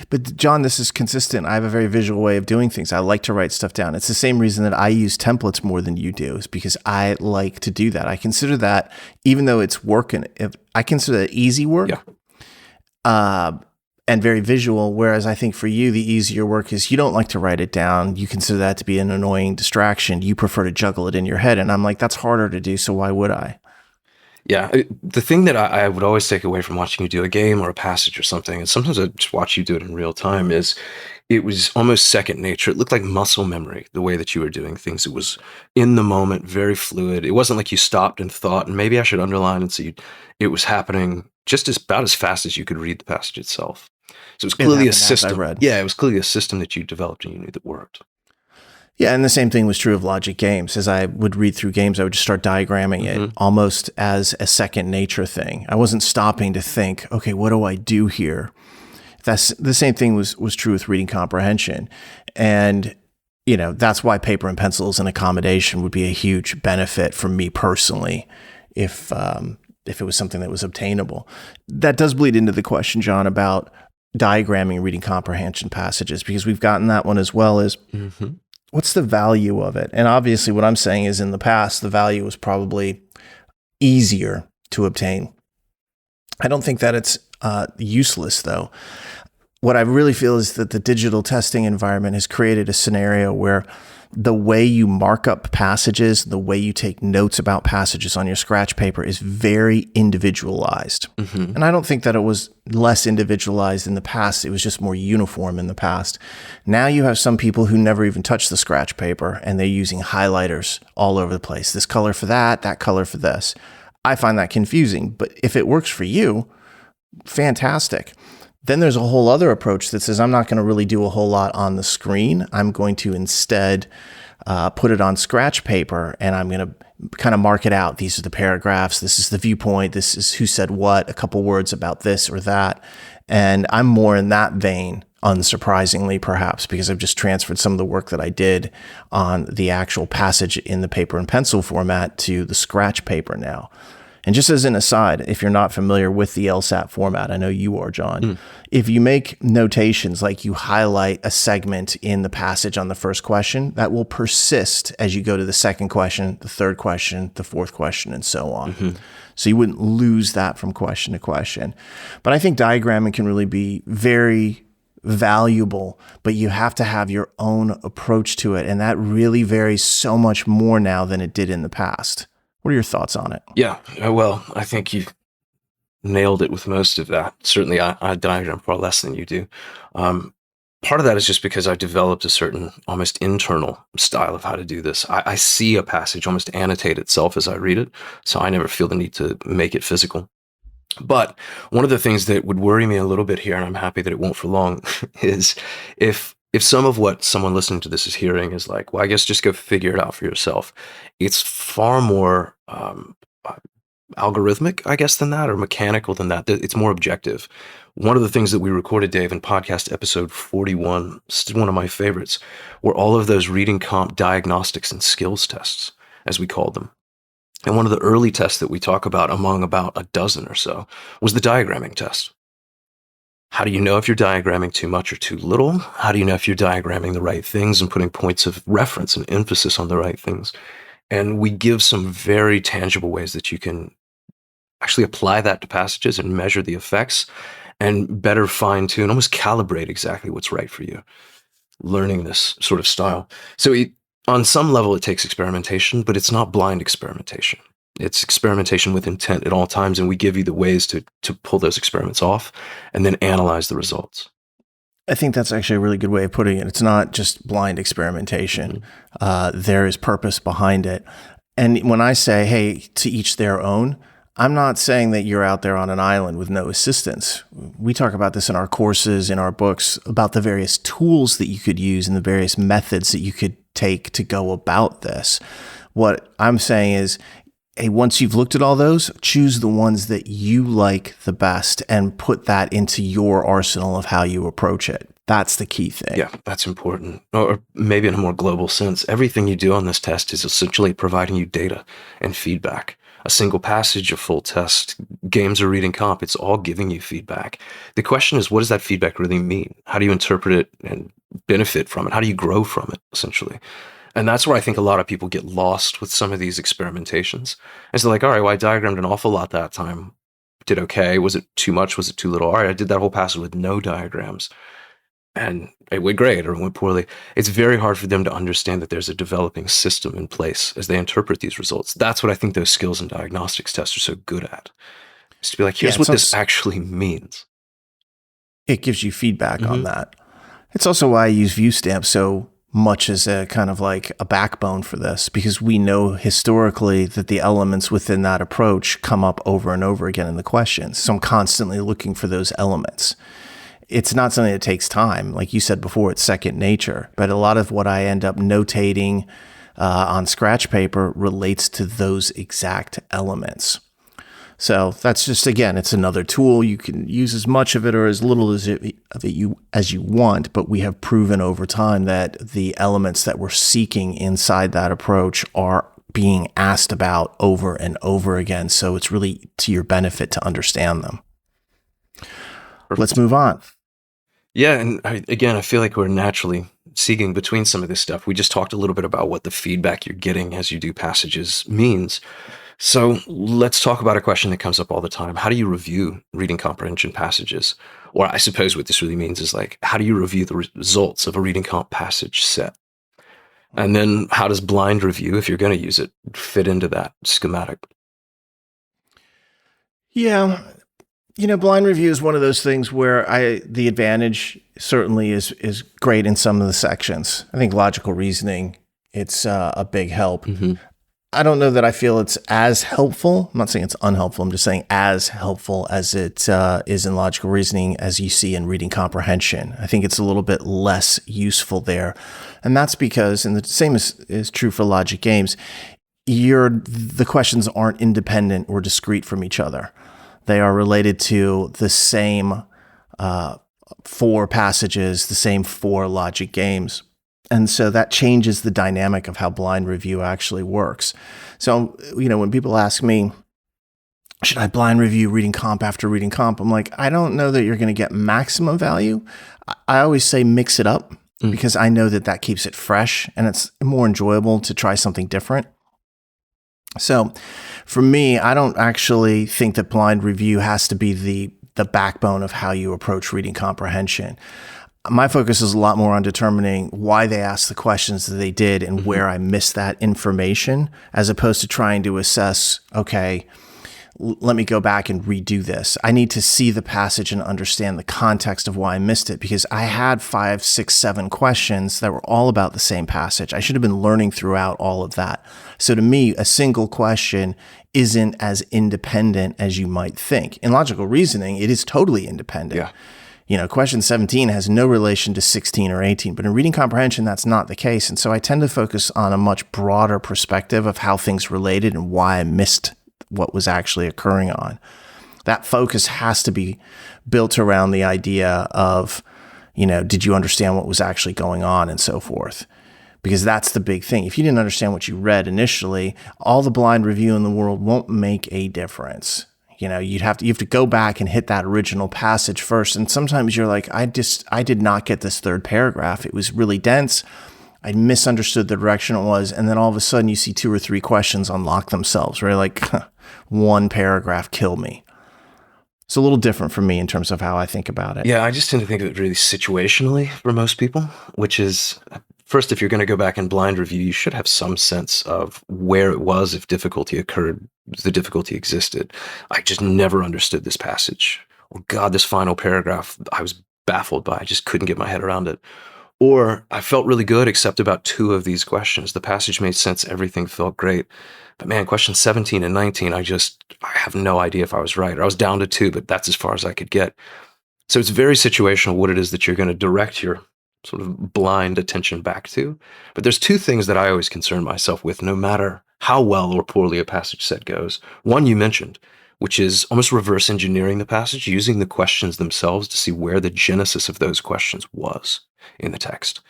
but John, this is consistent. I have a very visual way of doing things. I like to write stuff down. It's the same reason that I use templates more than you do, is because I like to do that. I consider that, even though it's work, I consider that easy work. Yeah. And very visual, whereas I think for you, the easier work is you don't like to write it down. You consider that to be an annoying distraction. You prefer to juggle it in your head. And I'm like, that's harder to do, so why would I? Yeah, the thing that I would always take away from watching you do a game or a passage or something, and sometimes I just watch you do it in real time, is it was almost second nature. It looked like muscle memory, the way that you were doing things. It was in the moment, very fluid. It wasn't like you stopped and thought, and maybe I should underline and see. It was happening just about as fast as you could read the passage itself. So it was clearly a system. Yeah, it was clearly a system that you developed and you knew that worked. Yeah, and the same thing was true of logic games. As I would read through games, I would just start diagramming it almost as a second nature thing. I wasn't stopping to think, okay, what do I do here? That's the same thing was true with reading comprehension. And, that's why paper and pencil as an accommodation would be a huge benefit for me personally if it was something that was obtainable. That does bleed into the question, John, about diagramming reading comprehension passages, because we've gotten that one as well as what's the value of it? And obviously what I'm saying is in the past, the value was probably easier to obtain. I don't think that it's useless though. What I really feel is that the digital testing environment has created a scenario where the way you mark up passages, the way you take notes about passages on your scratch paper is very individualized. And I don't think that it was less individualized in the past. It was just more uniform in the past. Now you have some people who never even touch the scratch paper and they're using highlighters all over the place. This color for that color for this. I find that confusing, but if it works for you, fantastic. Then there's a whole other approach that says, I'm not going to really do a whole lot on the screen. I'm going to instead put it on scratch paper and I'm going to kind of mark it out. These are the paragraphs. This is the viewpoint. This is who said what, a couple words about this or that. And I'm more in that vein unsurprisingly, perhaps, because I've just transferred some of the work that I did on the actual passage in the paper and pencil format to the scratch paper now. And just as an aside, if you're not familiar with the LSAT format, I know you are, John. If you make notations, like you highlight a segment in the passage on the first question, that will persist as you go to the second question, the third question, the fourth question, and so on. So you wouldn't lose that from question to question. But I think diagramming can really be very valuable, but you have to have your own approach to it. And that really varies so much more now than it did in the past. What are your thoughts on it? Yeah, well, I think you nailed it with most of that. Certainly, I diagram far less than you do. Part of that is just because I developed a certain almost internal style of how to do this. I see a passage almost annotate itself as I read it, so I never feel the need to make it physical. But one of the things that would worry me a little bit here, and I'm happy that it won't for long, is if some of what someone listening to this is hearing is like, well, I guess just go figure it out for yourself. It's far more algorithmic, I guess, than that, or mechanical than that. It's more objective. One of the things that we recorded, Dave, in podcast episode 41, still one of my favorites, were all of those reading comp diagnostics and skills tests, as we called them. And one of the early tests that we talk about, among about a dozen or so, was the diagramming test. How do you know if you're diagramming too much or too little? How do you know if you're diagramming the right things and putting points of reference and emphasis on the right things? And we give some very tangible ways that you can actually apply that to passages and measure the effects and better fine-tune, almost calibrate exactly what's right for you, learning this sort of style. So on some level, it takes experimentation, but it's not blind experimentation. It's experimentation with intent at all times, and we give you the ways to pull those experiments off and then analyze the results. I think that's actually a really good way of putting it. It's not just blind experimentation. There is purpose behind it. And when I say, hey, to each their own, I'm not saying that you're out there on an island with no assistance. We talk about this in our courses, in our books, about the various tools that you could use and the various methods that you could take to go about this. What I'm saying is, hey, once you've looked at all those, choose the ones that you like the best and put that into your arsenal of how you approach it. That's the key thing. Yeah, that's important. Or maybe in a more global sense, everything you do on this test is essentially providing you data and feedback. A single passage, a full test, games or reading comp, it's all giving you feedback. The question is, what does that feedback really mean? How do you interpret it and benefit from it? How do you grow from it, essentially? And that's where I think a lot of people get lost with some of these experimentations. And so like, all right, well, I diagrammed an awful lot that time. Did okay. Was it too much? Was it too little? All right, I did that whole passage with no diagrams. And it went great or it went poorly. It's very hard for them to understand that there's a developing system in place as they interpret these results. That's what I think those skills and diagnostics tests are so good at. Is to be like, here's what this actually means. It gives you feedback on that. It's also why I use Viewstamp so much as a kind of like a backbone for this, because we know historically that the elements within that approach come up over and over again in the questions. So I'm constantly looking for those elements. It's not something that takes time. Like you said before, it's second nature. But a lot of what I end up notating on scratch paper relates to those exact elements. So that's just, again, it's another tool. You can use as much of it or as little as you want, but we have proven over time that the elements that we're seeking inside that approach are being asked about over and over again. So it's really to your benefit to understand them. Perfect. Let's move on. Yeah, and I feel like we're naturally seeking between some of this stuff. We just talked a little bit about what the feedback you're getting as you do passages means. So let's talk about a question that comes up all the time. How do you review reading comprehension passages? Or I suppose what this really means is like, how do you review the results of a reading comp passage set? And then how does blind review, if you're going to use it, fit into that schematic? Yeah. Blind review is one of those things where the advantage certainly is great in some of the sections. I think logical reasoning, it's a big help. I don't know that I feel it's as helpful. I'm not saying it's unhelpful. I'm just saying as helpful as it is in logical reasoning as you see in reading comprehension. I think it's a little bit less useful there. And that's because, and the same is true for logic games, the questions aren't independent or discrete from each other. They are related to the same 4 passages, the same 4 logic games. And so that changes the dynamic of how blind review actually works. So, when people ask me, should I blind review reading comp after reading comp? I'm like, I don't know that you're going to get maximum value. I always say mix it up because I know that keeps it fresh and it's more enjoyable to try something different. So for me, I don't actually think that blind review has to be the backbone of how you approach reading comprehension. My focus is a lot more on determining why they asked the questions that they did and where I missed that information, as opposed to trying to assess, okay, let me go back and redo this. I need to see the passage and understand the context of why I missed it, because I had 5, 6, 7 questions that were all about the same passage. I should have been learning throughout all of that. So to me, a single question isn't as independent as you might think. In logical reasoning, it is totally independent. Yeah. Question 17 has no relation to 16 or 18, but in reading comprehension, that's not the case. And so I tend to focus on a much broader perspective of how things related and why I missed what was actually occurring on. That focus has to be built around the idea of, did you understand what was actually going on and so forth? Because that's the big thing. If you didn't understand what you read initially, all the blind review in the world won't make a difference. You have to go back and hit that original passage first. And sometimes you're like, I did not get this third paragraph. It was really dense. I misunderstood the direction it was. And then all of a sudden you see 2 or 3 questions unlock themselves, right? Like one paragraph killed me. It's a little different for me in terms of how I think about it. Yeah, I just tend to think of it really situationally for most people, which is, first, if you're going to go back and blind review, you should have some sense of where it was, if difficulty occurred, the difficulty existed. I just never understood this passage. Or God, this final paragraph, I was baffled by. I just couldn't get my head around it. Or I felt really good, except about 2 of these questions. The passage made sense. Everything felt great. But man, questions 17 and 19, I have no idea if I was right. Or I was down to 2, but that's as far as I could get. So it's very situational what it is that you're going to direct your sort of blind attention back to. But there's 2 things that I always concern myself with, no matter how well or poorly a passage set goes. One you mentioned, which is almost reverse engineering the passage, using the questions themselves to see where the genesis of those questions was in the text.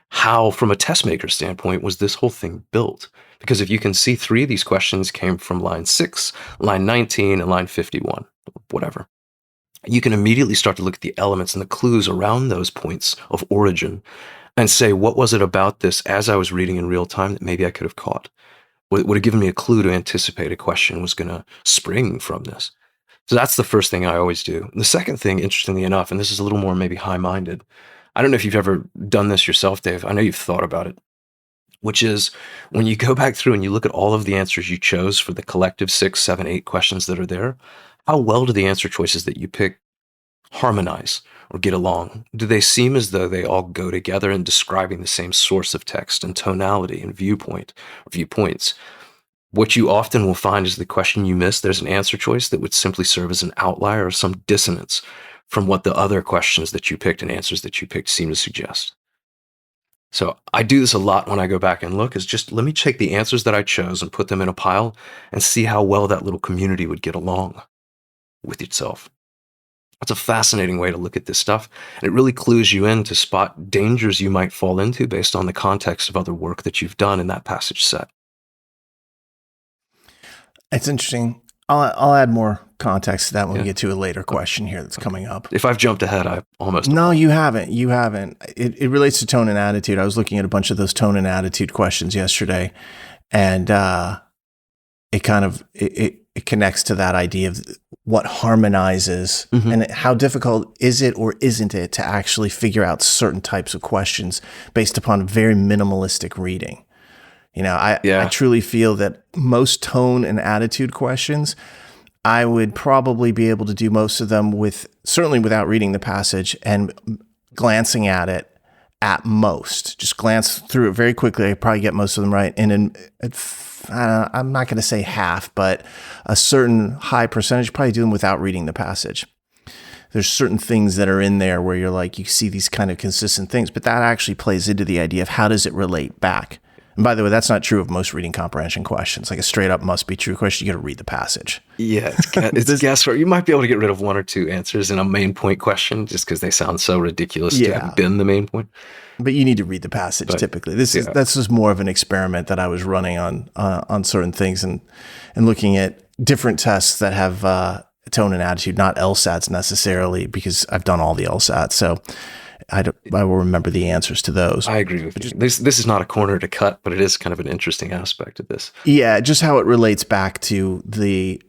How, from a test maker standpoint, was this whole thing built? Because if you can see 3 of these questions came from line 6, line 19, and line 51, whatever, you can immediately start to look at the elements and the clues around those points of origin and say, what was it about this as I was reading in real time that maybe I could have caught? Would have given me a clue to anticipate a question was going to spring from this. So that's the first thing I always do. The second thing, interestingly enough, and this is a little more maybe high-minded, I don't know if you've ever done this yourself, Dave. I know you've thought about it, which is when you go back through and you look at all of the answers you chose for the collective 6, 7, 8 questions that are there, how well do the answer choices that you pick harmonize or get along? Do they seem as though they all go together in describing the same source of text and tonality and viewpoint or viewpoints? What you often will find is the question you missed, there's an answer choice that would simply serve as an outlier or some dissonance from what the other questions that you picked and answers that you picked seem to suggest. So I do this a lot when I go back and look, is just let me take the answers that I chose and put them in a pile and see how well that little community would get along with itself. That's a fascinating way to look at this stuff. And it really clues you in to spot dangers you might fall into based on the context of other work that you've done in that passage set. It's interesting. I'll add more context to that when we get to a later question here that's coming up. If I've jumped ahead, I almost... No, you haven't. You haven't. It relates to tone and attitude. I was looking at a bunch of those tone and attitude questions yesterday, and it connects to that idea of what harmonizes and how difficult is it or isn't it to actually figure out certain types of questions based upon very minimalistic reading. I truly feel that most tone and attitude questions, I would probably be able to do most of them certainly without reading the passage and glancing at it at most. Just glance through it very quickly. I probably get most of them right. And I'm not going to say half, but a certain high percentage, probably do them without reading the passage. There's certain things that are in there where you're like, you see these kind of consistent things, but that actually plays into the idea of how does it relate back? And by the way, that's not true of most reading comprehension questions. Like a straight up must be true question, you got to read the passage. Yeah, it's guesswork. You might be able to get rid of one or two answers in a main point question just because they sound so ridiculous to have been the main point. But you need to read the passage typically. This is more of an experiment that I was running on certain things and looking at different tests that have tone and attitude, not LSATs necessarily, because I've done all the LSATs. So I will remember the answers to those. I agree with you. This is not a corner to cut, but it is kind of an interesting aspect of this. Yeah, just how it relates back to this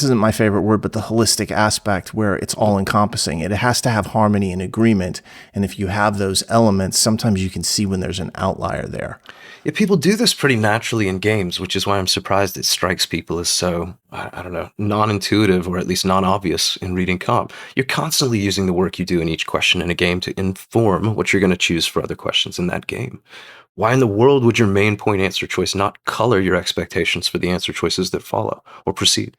isn't my favorite word, but the holistic aspect where it's all encompassing. It has to have harmony and agreement. And if you have those elements, sometimes you can see when there's an outlier there. Yeah, people do this pretty naturally in games, which is why I'm surprised it strikes people as so, I don't know, non-intuitive or at least non-obvious in reading comp. You're constantly using the work you do in each question in a game to inform what you're going to choose for other questions in that game. Why in the world would your main point answer choice not color your expectations for the answer choices that follow or precede?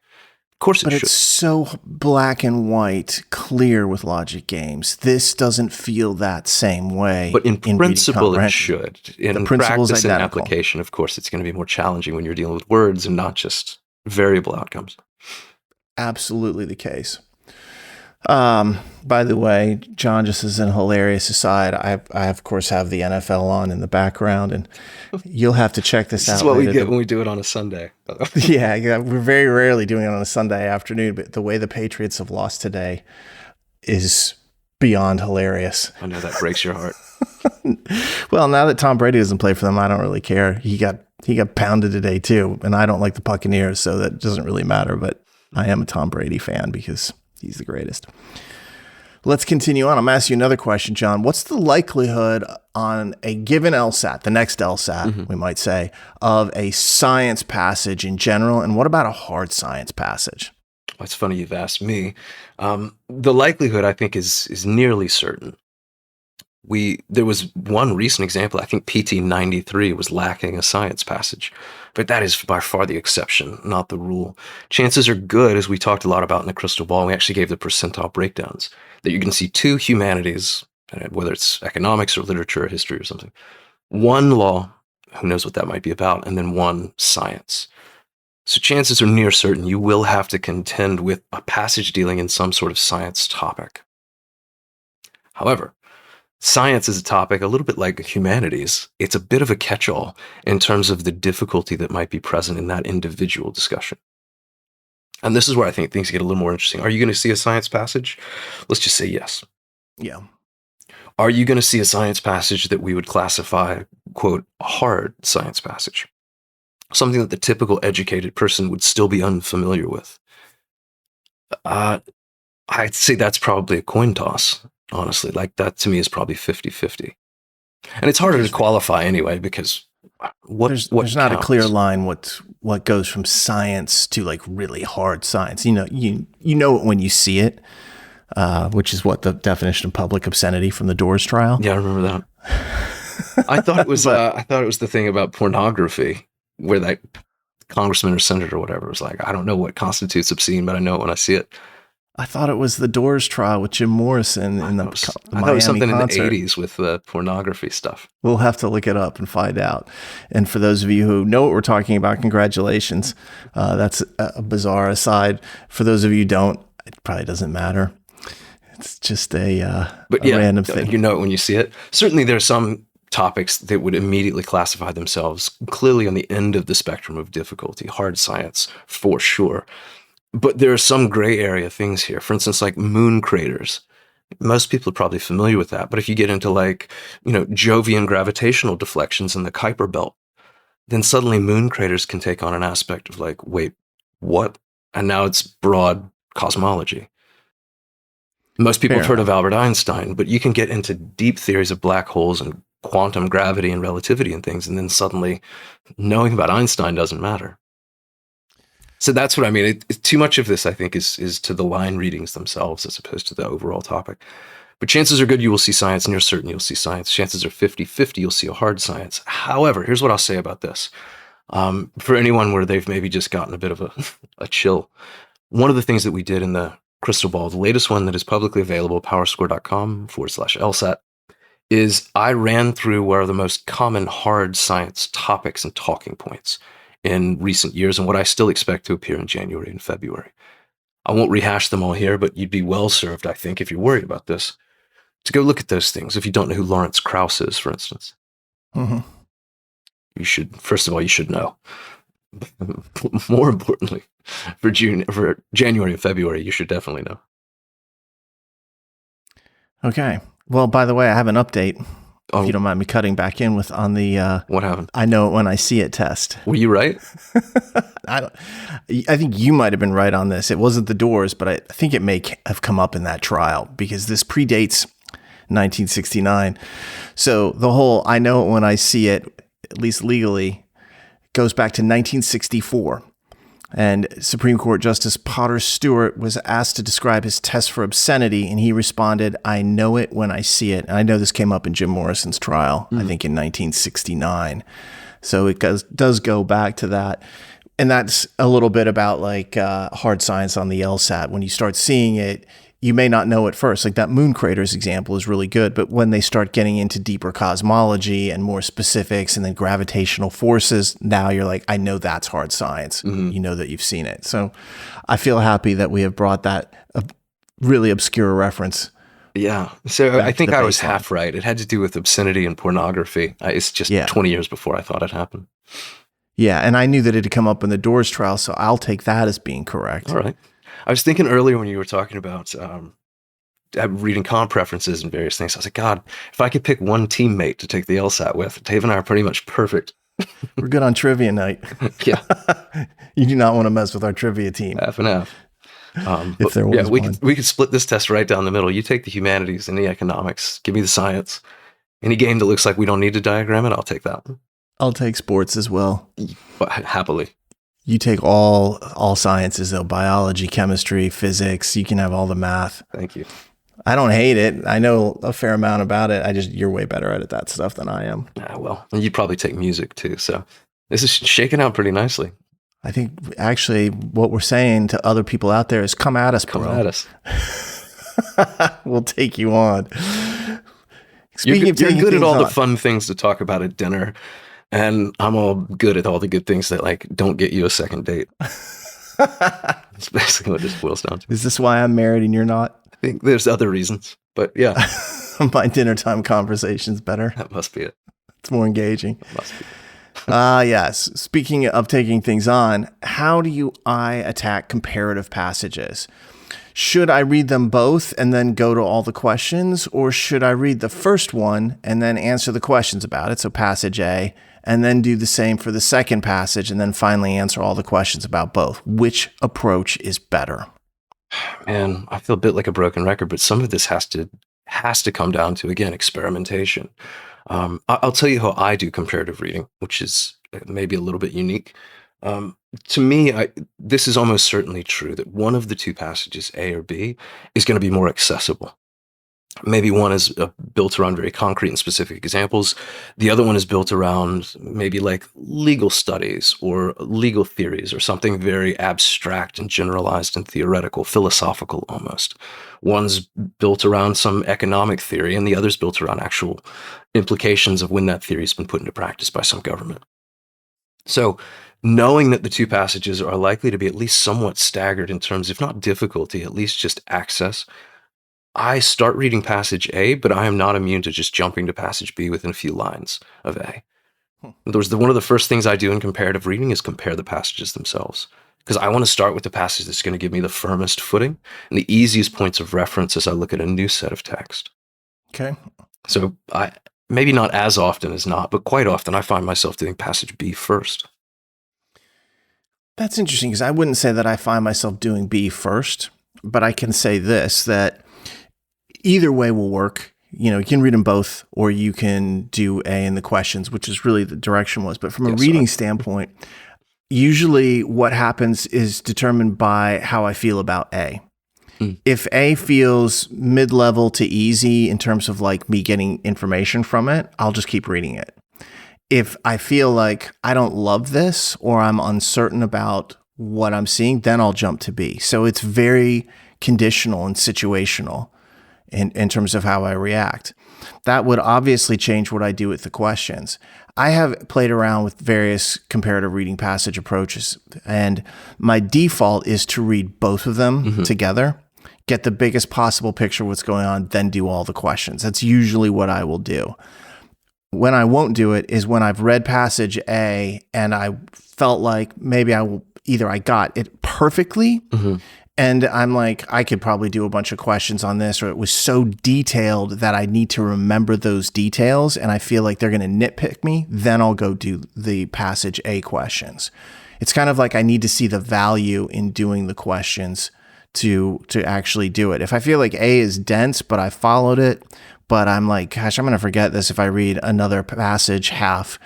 Of course it should. But it's so black and white, clear with logic games. This doesn't feel that same way. But in principle, it should. In practice and application, of course, it's going to be more challenging when you're dealing with words and not just variable outcomes. Absolutely the case. By the way, John, just as an hilarious aside, I of course have the NFL on in the background, and you'll have to check this out. This is what we get when we do it on a Sunday. Yeah, we're very rarely doing it on a Sunday afternoon, but the way the Patriots have lost today is beyond hilarious. I know that breaks your heart. Well, now that Tom Brady doesn't play for them, I don't really care. He got pounded today too, and I don't like the Buccaneers, so that doesn't really matter, but I am a Tom Brady fan because he's the greatest. Let's continue on. I'm asking you another question, John. What's the likelihood on a given LSAT, the next LSAT, we might say, of a science passage in general? And what about a hard science passage? Well, it's funny you've asked me. The likelihood, I think, is nearly certain. There was one recent example. I think PT 93 was lacking a science passage, but that is by far the exception, not the rule. Chances are good, as we talked a lot about in the crystal ball. We actually gave the percentile breakdowns that you can see two humanities, whether it's economics or literature or history or something, one law, who knows what that might be about, and then one science. So chances are near certain you will have to contend with a passage dealing in some sort of science topic. However, science is a topic a little bit like humanities. It's a bit of a catch-all in terms of the difficulty that might be present in that individual discussion. And this is where I think things get a little more interesting. Are you going to see a science passage? Let's just say yes. Yeah. Are you going to see a science passage that we would classify, quote, a hard science passage? Something that the typical educated person would still be unfamiliar with? I'd say that's probably a coin toss. Honestly, like that to me is probably 50-50. And it's harder to qualify anyway, because there's not a clear line what goes from science to like really hard science. You know it when you see it, which is what the definition of public obscenity from the Doors trial. Yeah, I remember that. I thought it was the thing about pornography where that congressman or senator or whatever was like, I don't know what constitutes obscene, but I know it when I see it. I thought it was the Doors trial with Jim Morrison in the Miami concert. I thought it was something in the 80s with the pornography stuff. We'll have to look it up and find out. And for those of you who know what we're talking about, congratulations. That's a bizarre aside. For those of you who don't, it probably doesn't matter. It's just a random thing. You know it when you see it. Certainly there are some topics that would immediately classify themselves clearly on the end of the spectrum of difficulty, hard science for sure. But there are some gray area things here. For instance, like moon craters. Most people are probably familiar with that. But if you get into Jovian gravitational deflections in the Kuiper belt, then suddenly moon craters can take on an aspect of like, wait, what? And now it's broad cosmology. Most people have heard of Albert Einstein, but you can get into deep theories of black holes and quantum gravity and relativity and things, and then suddenly knowing about Einstein doesn't matter. So that's what I mean. Too much of this, I think, is to the line readings themselves as opposed to the overall topic. But chances are good you will see science, near certain you'll see science. Chances are 50-50 you'll see a hard science. However, here's what I'll say about this. For anyone where they've maybe just gotten a bit of a chill, one of the things that we did in the crystal ball, the latest one that is publicly available, powerscore.com/LSAT, is I ran through what are the most common hard science topics and talking points in recent years and what I still expect to appear in January and February. I won't rehash them all here, but you'd be well served, I think, if you're worried about this, to go look at those things. If you don't know who Lawrence Krauss is, for instance, you should, first of all, you should know. More importantly, for January and February, you should definitely know. Okay. Well, by the way, I have an update. If you don't mind me cutting back in on the what happened? I know it when I see it test. Were you right? I think you might have been right on this. It wasn't the doors, but I think it may have come up in that trial because this predates 1969. So the whole I know it when I see it, at least legally, goes back to 1964. And Supreme Court Justice Potter Stewart was asked to describe his test for obscenity, and he responded, I know it when I see it. And I know this came up in Jim Morrison's trial, I think in 1969. So it does go back to that. And that's a little bit about like hard science on the LSAT. When you start seeing it, you may not know at first. Like that moon craters example is really good, but when they start getting into deeper cosmology and more specifics and then gravitational forces, now you're like, I know that's hard science. You know that you've seen it. So I feel happy that we have brought that really obscure reference. Yeah. So I think I was half right. It had to do with obscenity and pornography. It's just 20 years before I thought it happened. Yeah. And I knew that it had come up in the Doors trial, so I'll take that as being correct. All right. I was thinking earlier when you were talking about reading comp preferences and various things, I was like, God, if I could pick one teammate to take the LSAT with, Dave and I are pretty much perfect. We're good on trivia night. Yeah. You do not want to mess with our trivia team. Half and half. If there was we could split this test right down the middle. You take the humanities and the economics. Give me the science. Any game that looks like we don't need to diagram it, I'll take that one. I'll take sports as well. Happily. You take all sciences, though, biology, chemistry, physics. You can have all the math. Thank you. I don't hate it. I know a fair amount about it. You're way better at that stuff than I am. Well, and you'd probably take music too. So this is shaking out pretty nicely. I think actually what we're saying to other people out there is come at us, bro. Come at us. We'll take you on. You're good at all the fun things to talk about at dinner. And I'm all good at all the good things that like don't get you a second date. That's basically what this boils down to. Is this why I'm married and you're not? I think there's other reasons, but yeah. My dinner time conversation's better. That must be it. It's more engaging. That must be. Yes. Speaking of taking things on, how do I attack comparative passages? Should I read them both and then go to all the questions, or should I read the first one and then answer the questions about it? So passage A, and then do the same for the second passage, and then finally answer all the questions about both. Which approach is better? Man, I feel a bit like a broken record, but some of this has to come down to, again, experimentation. I'll tell you how I do comparative reading, which is maybe a little bit unique. To me, this is almost certainly true that one of the two passages, A or B, is going to be more accessible. Maybe one is built around very concrete and specific examples. The other one is built around maybe like legal studies or legal theories or something very abstract and generalized and theoretical, philosophical almost. One's built around some economic theory and the other's built around actual implications of when that theory has been put into practice by some government. So knowing that the two passages are likely to be at least somewhat staggered in terms, if not difficulty, at least just access, I start reading passage A, but I am not immune to just jumping to passage B within a few lines of A. In other words, one of the first things I do in comparative reading is compare the passages themselves, because I want to start with the passage that's going to give me the firmest footing and the easiest points of reference as I look at a new set of text. Okay. So maybe not as often as not, but quite often I find myself doing passage B first. That's interesting, because I wouldn't say that I find myself doing B first, but I can say this, that either way will work. You can read them both, or you can do A in the questions, which is really the direction was. But from a reading standpoint, usually what happens is determined by how I feel about A. If A feels mid-level to easy in terms of like me getting information from it, I'll just keep reading it. If I feel like I don't love this or I'm uncertain about what I'm seeing, then I'll jump to B. So it's very conditional and situational in terms of how I react. that would obviously change what I do with the questions. I have played around with various comparative reading passage approaches, and my default is to read both of them together, get the biggest possible picture of what's going on, then do all the questions. That's usually what I will do. When I won't do it is when I've read passage A and I felt like maybe I got it perfectly, and I'm like, I could probably do a bunch of questions on this, or it was so detailed that I need to remember those details and I feel like they're going to nitpick me, then I'll go do the passage A questions. It's kind of like I need to see the value in doing the questions to actually do it. If I feel like A is dense, but I followed it, but I'm like, gosh, I'm going to forget this if I read another passage half,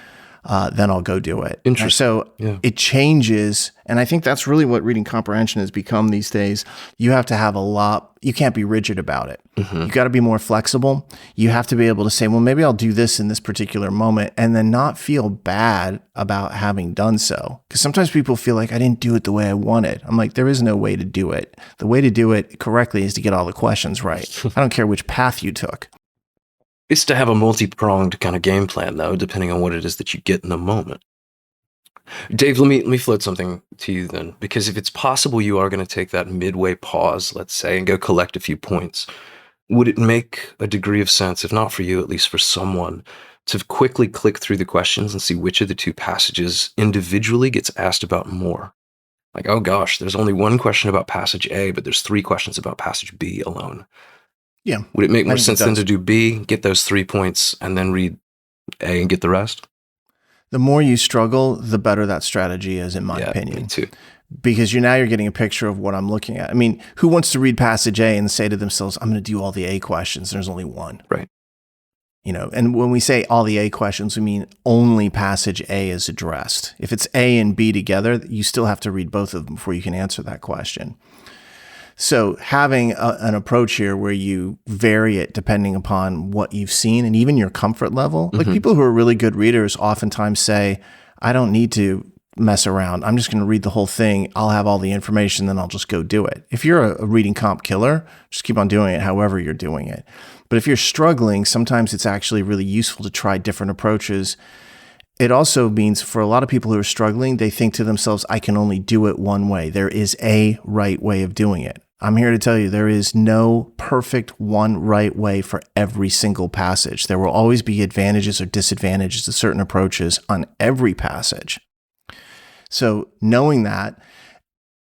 then I'll go do it. Interesting. So it changes. And I think that's really what reading comprehension has become these days. You have to have you can't be rigid about it. You got to be more flexible. You have to be able to say, well, maybe I'll do this in this particular moment, and then not feel bad about having done so. Because sometimes people feel like I didn't do it the way I wanted. I'm like, there is no way to do it. The way to do it correctly is to get all the questions right. I don't care which path you took. It's to have a multi-pronged kind of game plan, though, depending on what it is that you get in the moment. Dave, let me float something to you then, because if it's possible you are going to take that midway pause, let's say, and go collect a few points, would it make a degree of sense, if not for you, at least for someone, to quickly click through the questions and see which of the two passages individually gets asked about more? Like, oh gosh, there's only one question about passage A, but there's 3 questions about passage B alone. Yeah. Would it make more sense then to do B, get those 3 points, and then read A and get the rest? The more you struggle, the better that strategy is, in my opinion. Me too. Because you're getting a picture of what I'm looking at. I mean, who wants to read passage A and say to themselves, I'm going to do all the A questions? There's only one. Right. And when we say all the A questions, we mean only passage A is addressed. If it's A and B together, you still have to read both of them before you can answer that question. So having an approach here where you vary it depending upon what you've seen and even your comfort level, like people who are really good readers oftentimes say, I don't need to mess around. I'm just going to read the whole thing. I'll have all the information, then I'll just go do it. If you're a reading comp killer, just keep on doing it however you're doing it. But if you're struggling, sometimes it's actually really useful to try different approaches. It also means for a lot of people who are struggling, they think to themselves, I can only do it one way. There is a right way of doing it. I'm here to tell you there is no perfect one right way for every single passage. There will always be advantages or disadvantages to certain approaches on every passage. So knowing that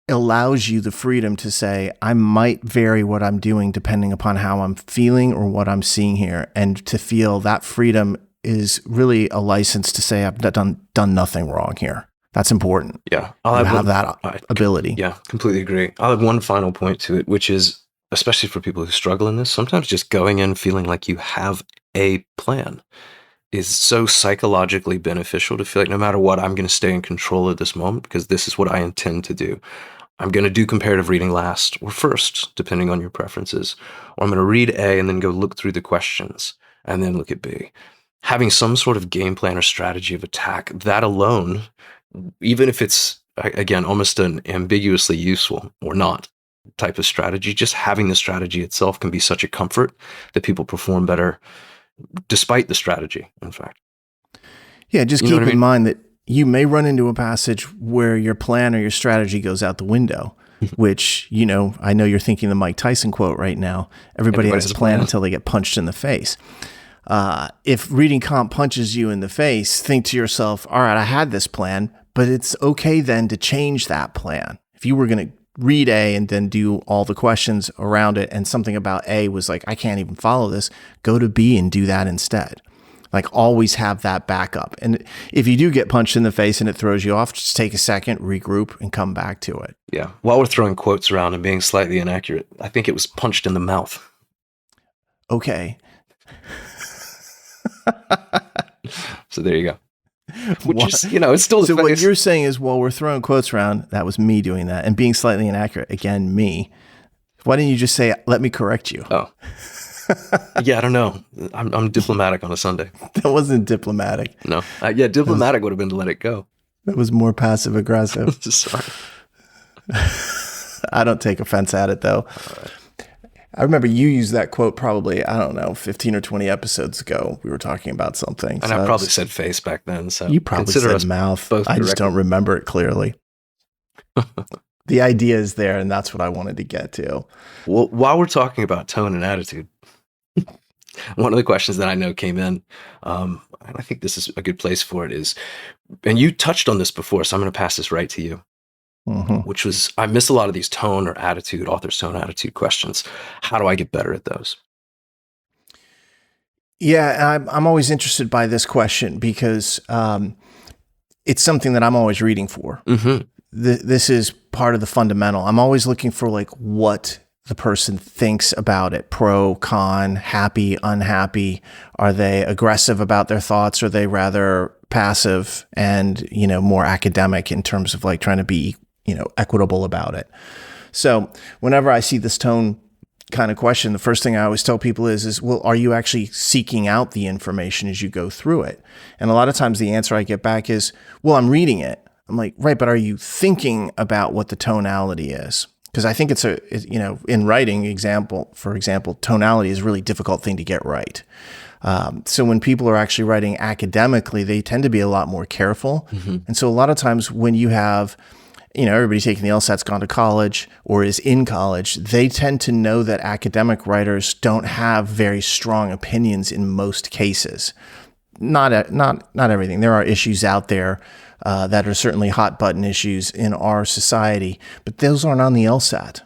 allows you the freedom to say, I might vary what I'm doing depending upon how I'm feeling or what I'm seeing here. And to feel that freedom is really a license to say I've done nothing wrong here. That's important. Yeah. I'll have that ability. Yeah, completely agree. I'll have one final point to it, which is, especially for people who struggle in this, sometimes just going in feeling like you have a plan is so psychologically beneficial to feel like no matter what, I'm going to stay in control of this moment because this is what I intend to do. I'm going to do comparative reading last or first, depending on your preferences. Or I'm going to read A and then go look through the questions and then look at B. Having some sort of game plan or strategy of attack, that alone, even if it's, again, almost an ambiguously useful or not type of strategy, just having the strategy itself can be such a comfort that people perform better despite the strategy, in fact. Yeah, just keep in mind that you may run into a passage where your plan or your strategy goes out the window, which, I know you're thinking the Mike Tyson quote right now. Everybody has a plan until they get punched in the face. If reading comp punches you in the face, think to yourself, all right, I had this plan, but it's okay then to change that plan. If you were going to read A and then do all the questions around it and something about A was like, I can't even follow this, go to B and do that instead. Like always have that backup. And if you do get punched in the face and it throws you off, just take a second, regroup, and come back to it. Yeah. While we're throwing quotes around and being slightly inaccurate, I think it was punched in the mouth. Okay. So there you go. Which is, it's still so what you're saying is, while we're throwing quotes around, that was me doing that and being slightly inaccurate. Again, me. Why didn't you just say, let me correct you? Oh. Yeah, I don't know. I'm diplomatic on a Sunday. That wasn't diplomatic. No. Diplomatic would have been to let it go. That was more passive aggressive. Sorry. I don't take offense at it, though. I remember you used that quote probably, I don't know, 15 or 20 episodes ago. We were talking about something. And I probably said face back then. So you probably consider said mouth. Both I just don't remember it clearly. The idea is there, and that's what I wanted to get to. Well, while we're talking about tone and attitude, one of the questions that I know came in, and I think this is a good place for it, is, and you touched on this before, so I'm going to pass this right to you, which was, I miss a lot of these tone or attitude, author's tone, attitude questions. How do I get better at those? Yeah, I'm always interested by this question because it's something that I'm always reading for. This is part of the fundamental. I'm always looking for like what the person thinks about it. Pro, con, happy, unhappy. Are they aggressive about their thoughts? Or are they rather passive and, more academic in terms of like trying to be, equitable about it? So whenever I see this tone kind of question, the first thing I always tell people is, well, are you actually seeking out the information as you go through it? And a lot of times the answer I get back is, well, I'm reading it. I'm like, right, but are you thinking about what the tonality is? Because I think it's in writing, for example, tonality is a really difficult thing to get right. So when people are actually writing academically, they tend to be a lot more careful. And so a lot of times when you have, everybody taking the LSAT's gone to college or is in college, they tend to know that academic writers don't have very strong opinions in most cases. Not everything. There are issues out there that are certainly hot button issues in our society, but those aren't on the LSAT.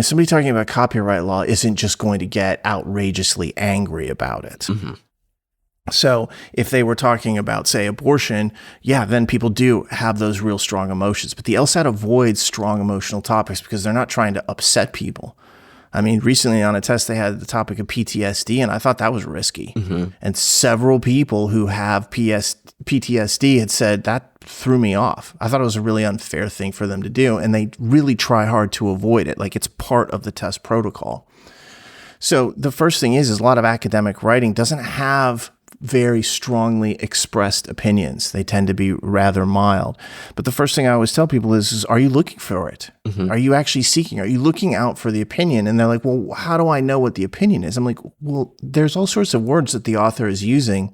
Somebody talking about copyright law isn't just going to get outrageously angry about it. So if they were talking about, say, abortion, yeah, then people do have those real strong emotions. But the LSAT avoids strong emotional topics because they're not trying to upset people. I mean, recently on a test, they had the topic of PTSD, and I thought that was risky. And several people who have PTSD had said that threw me off. I thought it was a really unfair thing for them to do, and they really try hard to avoid it. Like it's part of the test protocol. So the first thing is a lot of academic writing doesn't have very strongly expressed opinions. They tend to be rather mild. But the first thing I always tell people is are you looking for it? Are you actually seeking? Are you looking out for the opinion? And they're like, well, how do I know what the opinion is? I'm like, well, there's all sorts of words that the author is using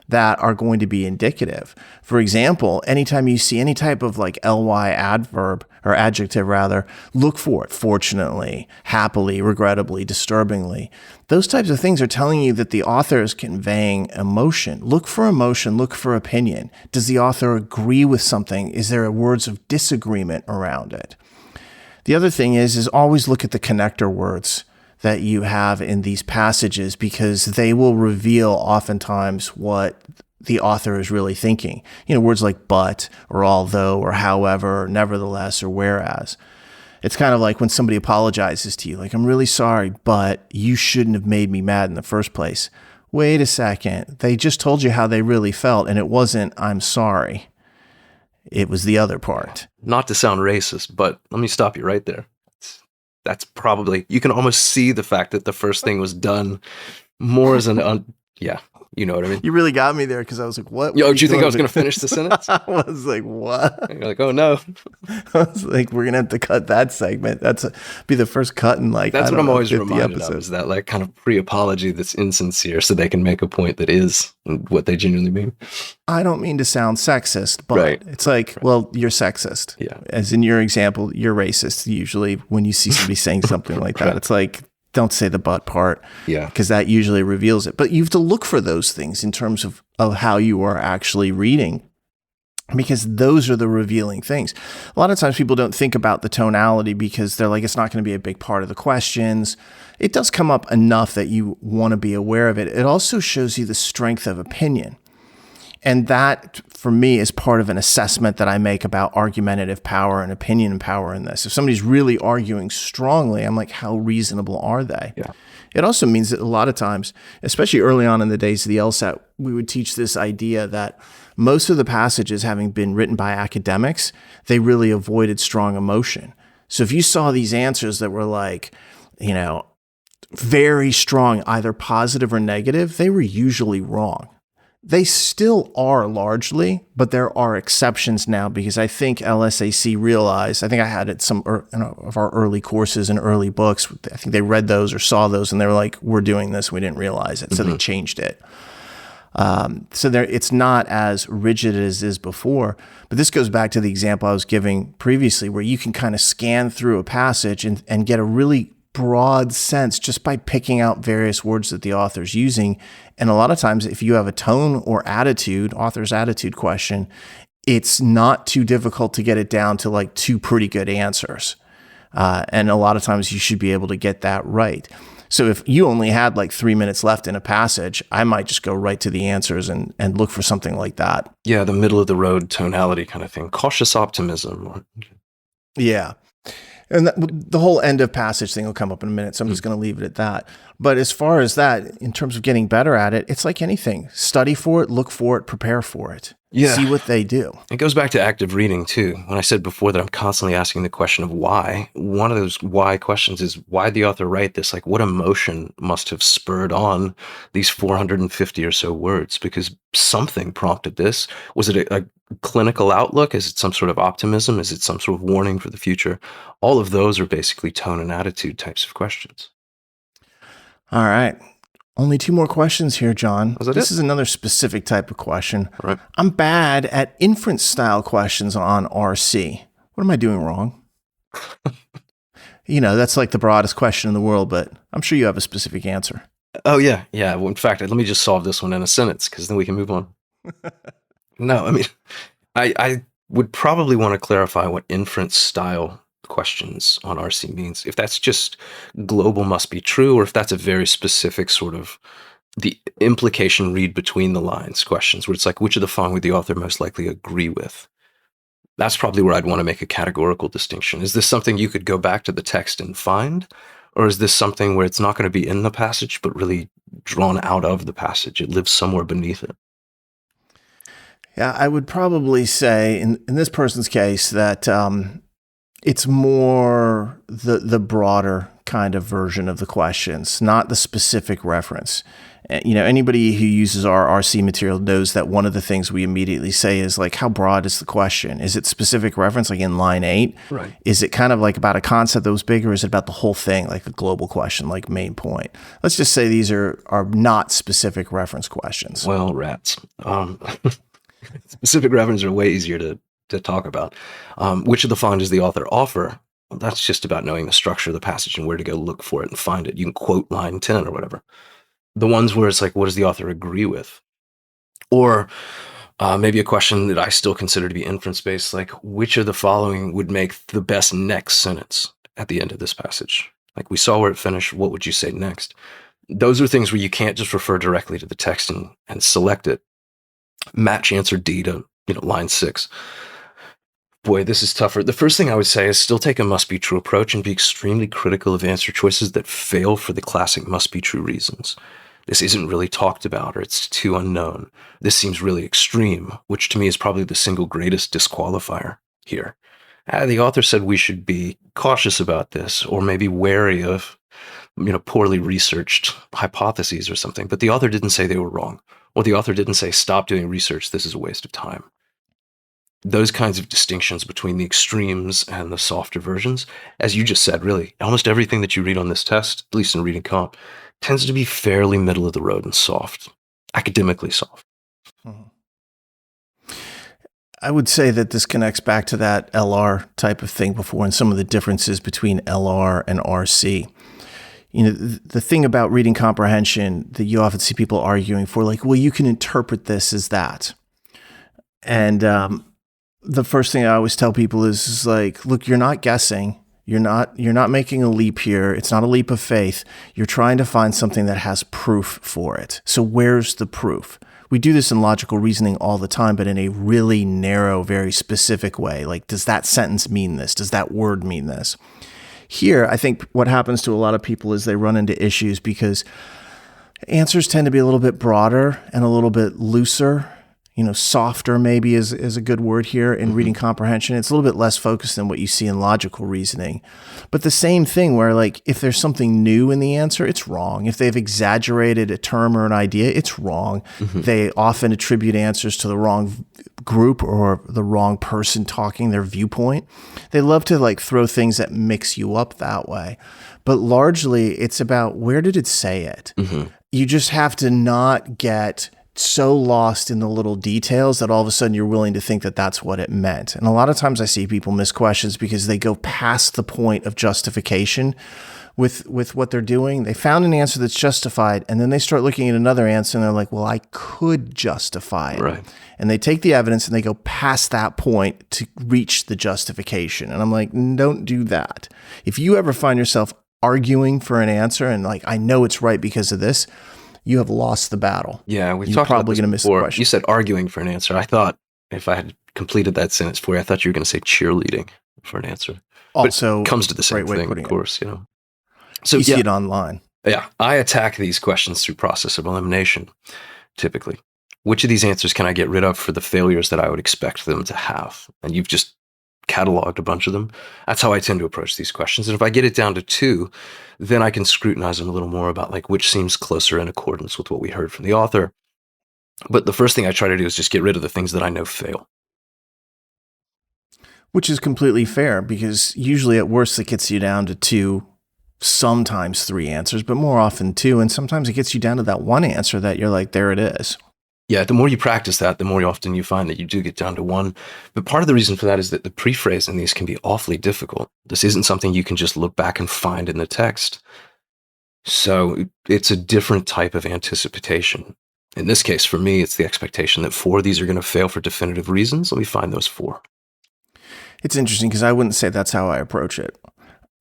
that are going to be indicative. For example, anytime you see any type of like ly adverb or adjective rather, look for it. Fortunately, happily, regrettably, disturbingly. Those types of things are telling you that the author is conveying emotion. Look for emotion, look for opinion. Does the author agree with something? Is there words of disagreement around it? The other thing is always look at the connector words that you have in these passages because they will reveal oftentimes what the author is really thinking. Words like but or although or however or nevertheless or whereas. It's kind of like when somebody apologizes to you, like, I'm really sorry, but you shouldn't have made me mad in the first place. Wait a second. They just told you how they really felt, and it wasn't, I'm sorry. It was the other part. Not to sound racist, but let me stop you right there. That's probably, you can almost see the fact that the first thing was done more as yeah, you know what I mean? You really got me there because I was like, what? Yo, do you think I was going to finish the sentence? I was like, what? You're like, oh no. I was like, we're going to have to cut that segment. Be the first cut in like, that's what I'm always reminded episodes. Of, is that like kind of pre-apology that's insincere so they can make a point that is what they genuinely mean. I don't mean to sound sexist, but it's like, well, you're sexist. Yeah. As in your example, you're racist usually when you see somebody saying something like that. It's like, don't say the but part. Yeah. Because that usually reveals it. But you have to look for those things in terms of how you are actually reading, because those are the revealing things. A lot of times people don't think about the tonality because they're like, it's not going to be a big part of the questions. It does come up enough that you want to be aware of it. It also shows you the strength of opinion. And that, for me, is part of an assessment that I make about argumentative power and opinion power in this. If somebody's really arguing strongly, I'm like, how reasonable are they? Yeah. It also means that a lot of times, especially early on in the days of the LSAT, we would teach this idea that most of the passages having been written by academics, they really avoided strong emotion. So if you saw these answers that were like, very strong, either positive or negative, they were usually wrong. They still are largely, but there are exceptions now because I think LSAC realized, I think I had it some of our early courses and early books. I think they read those or saw those and they were like, we're doing this. We didn't realize it. So they changed it. So it's not as rigid as it is before, but this goes back to the example I was giving previously where you can kind of scan through a passage and get a really broad sense just by picking out various words that the author's using. And a lot of times if you have a tone or attitude, author's attitude question, it's not too difficult to get it down to like 2 pretty good answers. And a lot of times you should be able to get that right. So if you only had like 3 minutes left in a passage, I might just go right to the answers and look for something like that. Yeah, the middle of the road tonality kind of thing. Cautious optimism. Yeah. And the whole end of passage thing will come up in a minute, so I'm just going to leave it at that. But as far as that, in terms of getting better at it, it's like anything. Study for it, look for it, prepare for it. Yeah. See what they do. It goes back to active reading, too. When I said before that I'm constantly asking the question of why, one of those why questions is, why the author write this? Like, what emotion must have spurred on these 450 or so words? Because something prompted this. Was it a clinical outlook? Is it some sort of optimism? Is it some sort of warning for the future? All of those are basically tone and attitude types of questions. All right. Only 2 more questions here, John. This is another specific type of question. Right. I'm bad at inference style questions on RC. What am I doing wrong? That's like the broadest question in the world, but I'm sure you have a specific answer. Oh, yeah. Yeah. Well, in fact, let me just solve this one in a sentence because then we can move on. No, I mean, I would probably want to clarify what inference style questions on RC means. If that's just global must be true, or if that's a very specific sort of the implication read between the lines questions, where it's like, which of the following would the author most likely agree with? That's probably where I'd want to make a categorical distinction. Is this something you could go back to the text and find? Or is this something where it's not going to be in the passage, but really drawn out of the passage? It lives somewhere beneath it. Yeah, I would probably say in this person's case that it's more the broader kind of version of the questions, not the specific reference. Anybody who uses our RC material knows that one of the things we immediately say is like, how broad is the question? Is it specific reference, like in line 8? Right. Is it kind of like about a concept that was big, or is it about the whole thing, like a global question, like main point? Let's just say these are not specific reference questions. Well, rats. Specific references are way easier to talk about. Which of the following does the author offer? Well, that's just about knowing the structure of the passage and where to go look for it and find it. You can quote line 10 or whatever. The ones where it's like, what does the author agree with? Or maybe a question that I still consider to be inference-based, like, which of the following would make the best next sentence at the end of this passage? Like, we saw where it finished. What would you say next? Those are things where you can't just refer directly to the text and select it. Match answer D to line 6. Boy, this is tougher. The first thing I would say is still take a must-be-true approach and be extremely critical of answer choices that fail for the classic must-be-true reasons. This isn't really talked about, or it's too unknown. This seems really extreme, which to me is probably the single greatest disqualifier here. The author said we should be cautious about this, or maybe wary of poorly researched hypotheses or something, but the author didn't say they were wrong, or the author didn't say stop doing research, this is a waste of time. Those kinds of distinctions between the extremes and the softer versions, as you just said, really, almost everything that you read on this test, at least in Reading Comp, tends to be fairly middle of the road and soft, academically soft. I would say that this connects back to that LR type of thing before and some of the differences between LR and RC. The thing about reading comprehension that you often see people arguing for, like, well, you can interpret this as that. And the first thing I always tell people is like, look, you're not guessing. You're not making a leap here. It's not a leap of faith. You're trying to find something that has proof for it. So where's the proof? We do this in logical reasoning all the time, but in a really narrow, very specific way. Like, does that sentence mean this? Does that word mean this? Here, I think what happens to a lot of people is they run into issues because answers tend to be a little bit broader and a little bit looser. softer maybe is a good word here in reading comprehension. It's a little bit less focused than what you see in logical reasoning. But the same thing where like if there's something new in the answer, it's wrong. If they've exaggerated a term or an idea, it's wrong. They often attribute answers to the wrong group or the wrong person talking their viewpoint. They love to like throw things that mix you up that way. But largely it's about where did it say it? You just have to not get so lost in the little details that all of a sudden you're willing to think that that's what it meant. And a lot of times I see people miss questions because they go past the point of justification with what they're doing. They found an answer that's justified, and then they start looking at another answer and they're like, well, I could justify it. Right. And they take the evidence and they go past that point to reach the justification. And I'm like, don't do that. If you ever find yourself arguing for an answer and like, I know it's right because of this, you have lost the battle. Yeah, we've You're talked probably about going to this miss the before. question. You said arguing for an answer. I thought if I had completed that sentence for you, I thought you were going to say cheerleading for an answer. Also, but it comes to the same great way thing, of of putting it. course. So You see it online. Yeah, I attack these questions through process of elimination, typically. Which of these answers can I get rid of for the failures that I would expect them to have? And you've just cataloged a bunch of them. That's how I tend to approach these questions. And if I get it down to 2, then I can scrutinize them a little more about like which seems closer in accordance with what we heard from the author. But the first thing I try to do is just get rid of the things that I know fail. Which is completely fair because usually at worst it gets you down to 2, sometimes 3 answers, but more often 2. And sometimes it gets you down to that one answer that you're like, there it is. Yeah, the more you practice that, the more often you find that you do get down to 1. But part of the reason for that is that the prephrase in these can be awfully difficult. This isn't something you can just look back and find in the text. So it's a different type of anticipation. In this case, for me, it's the expectation that 4 of these are going to fail for definitive reasons. Let me find those 4. It's interesting because I wouldn't say that's how I approach it.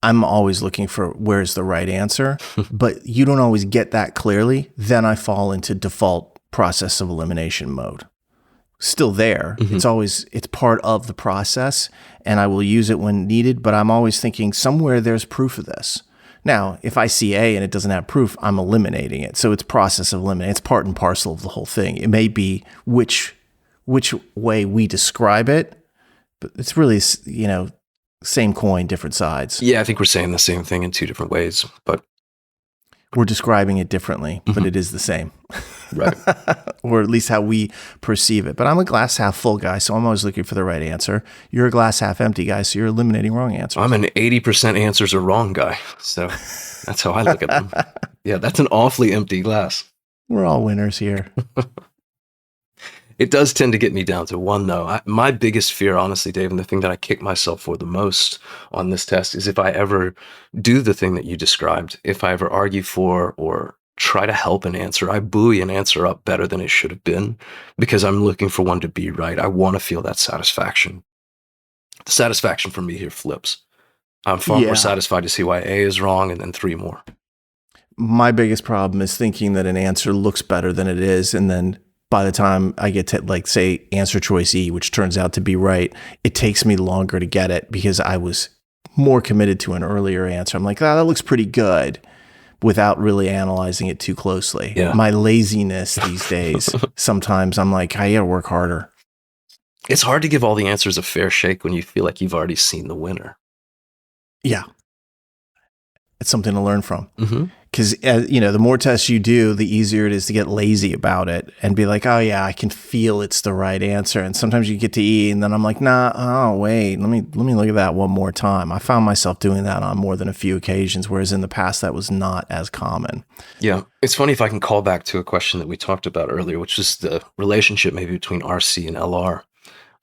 I'm always looking for where's the right answer, but you don't always get that clearly. Then I fall into default process of elimination mode. Still there. It's part of the process and I will use it when needed, but I'm always thinking somewhere there's proof of this. Now, if I see A and it doesn't have proof, I'm eliminating it. So it's process of elimination. It's part and parcel of the whole thing. It may be which way we describe it, but it's really, same coin, different sides. Yeah, I think we're saying the same thing in 2 different ways, but we're describing it differently, but it is the same. Right. Or at least how we perceive it. But I'm a glass half full guy, so I'm always looking for the right answer. You're a glass half empty guy, so you're eliminating wrong answers. I'm an 80% answers are wrong guy. So that's how I look at them. Yeah, that's an awfully empty glass. We're all winners here. It does tend to get me down to 1, though. My biggest fear, honestly, Dave, and the thing that I kick myself for the most on this test is if I ever do the thing that you described, if I ever argue for or try to help an answer, I buoy an answer up better than it should have been because I'm looking for one to be right. I want to feel that satisfaction. The satisfaction for me here flips. I'm far more satisfied to see why A is wrong and then 3 more. My biggest problem is thinking that an answer looks better than it is, and then by the time I get to, like, say, answer choice E, which turns out to be right, it takes me longer to get it because I was more committed to an earlier answer. I'm like, that looks pretty good without really analyzing it too closely. Yeah. My laziness these days, sometimes I'm like, I got to work harder. It's hard to give all the answers a fair shake when you feel like you've already seen the winner. Yeah. It's something to learn from. Because, the more tests you do, the easier it is to get lazy about it and be like, oh, yeah, I can feel it's the right answer. And sometimes you get to E and then I'm like, nah, oh, wait, let me look at that one more time. I found myself doing that on more than a few occasions, whereas in the past that was not as common. Yeah. It's funny if I can call back to a question that we talked about earlier, which is the relationship maybe between RC and LR.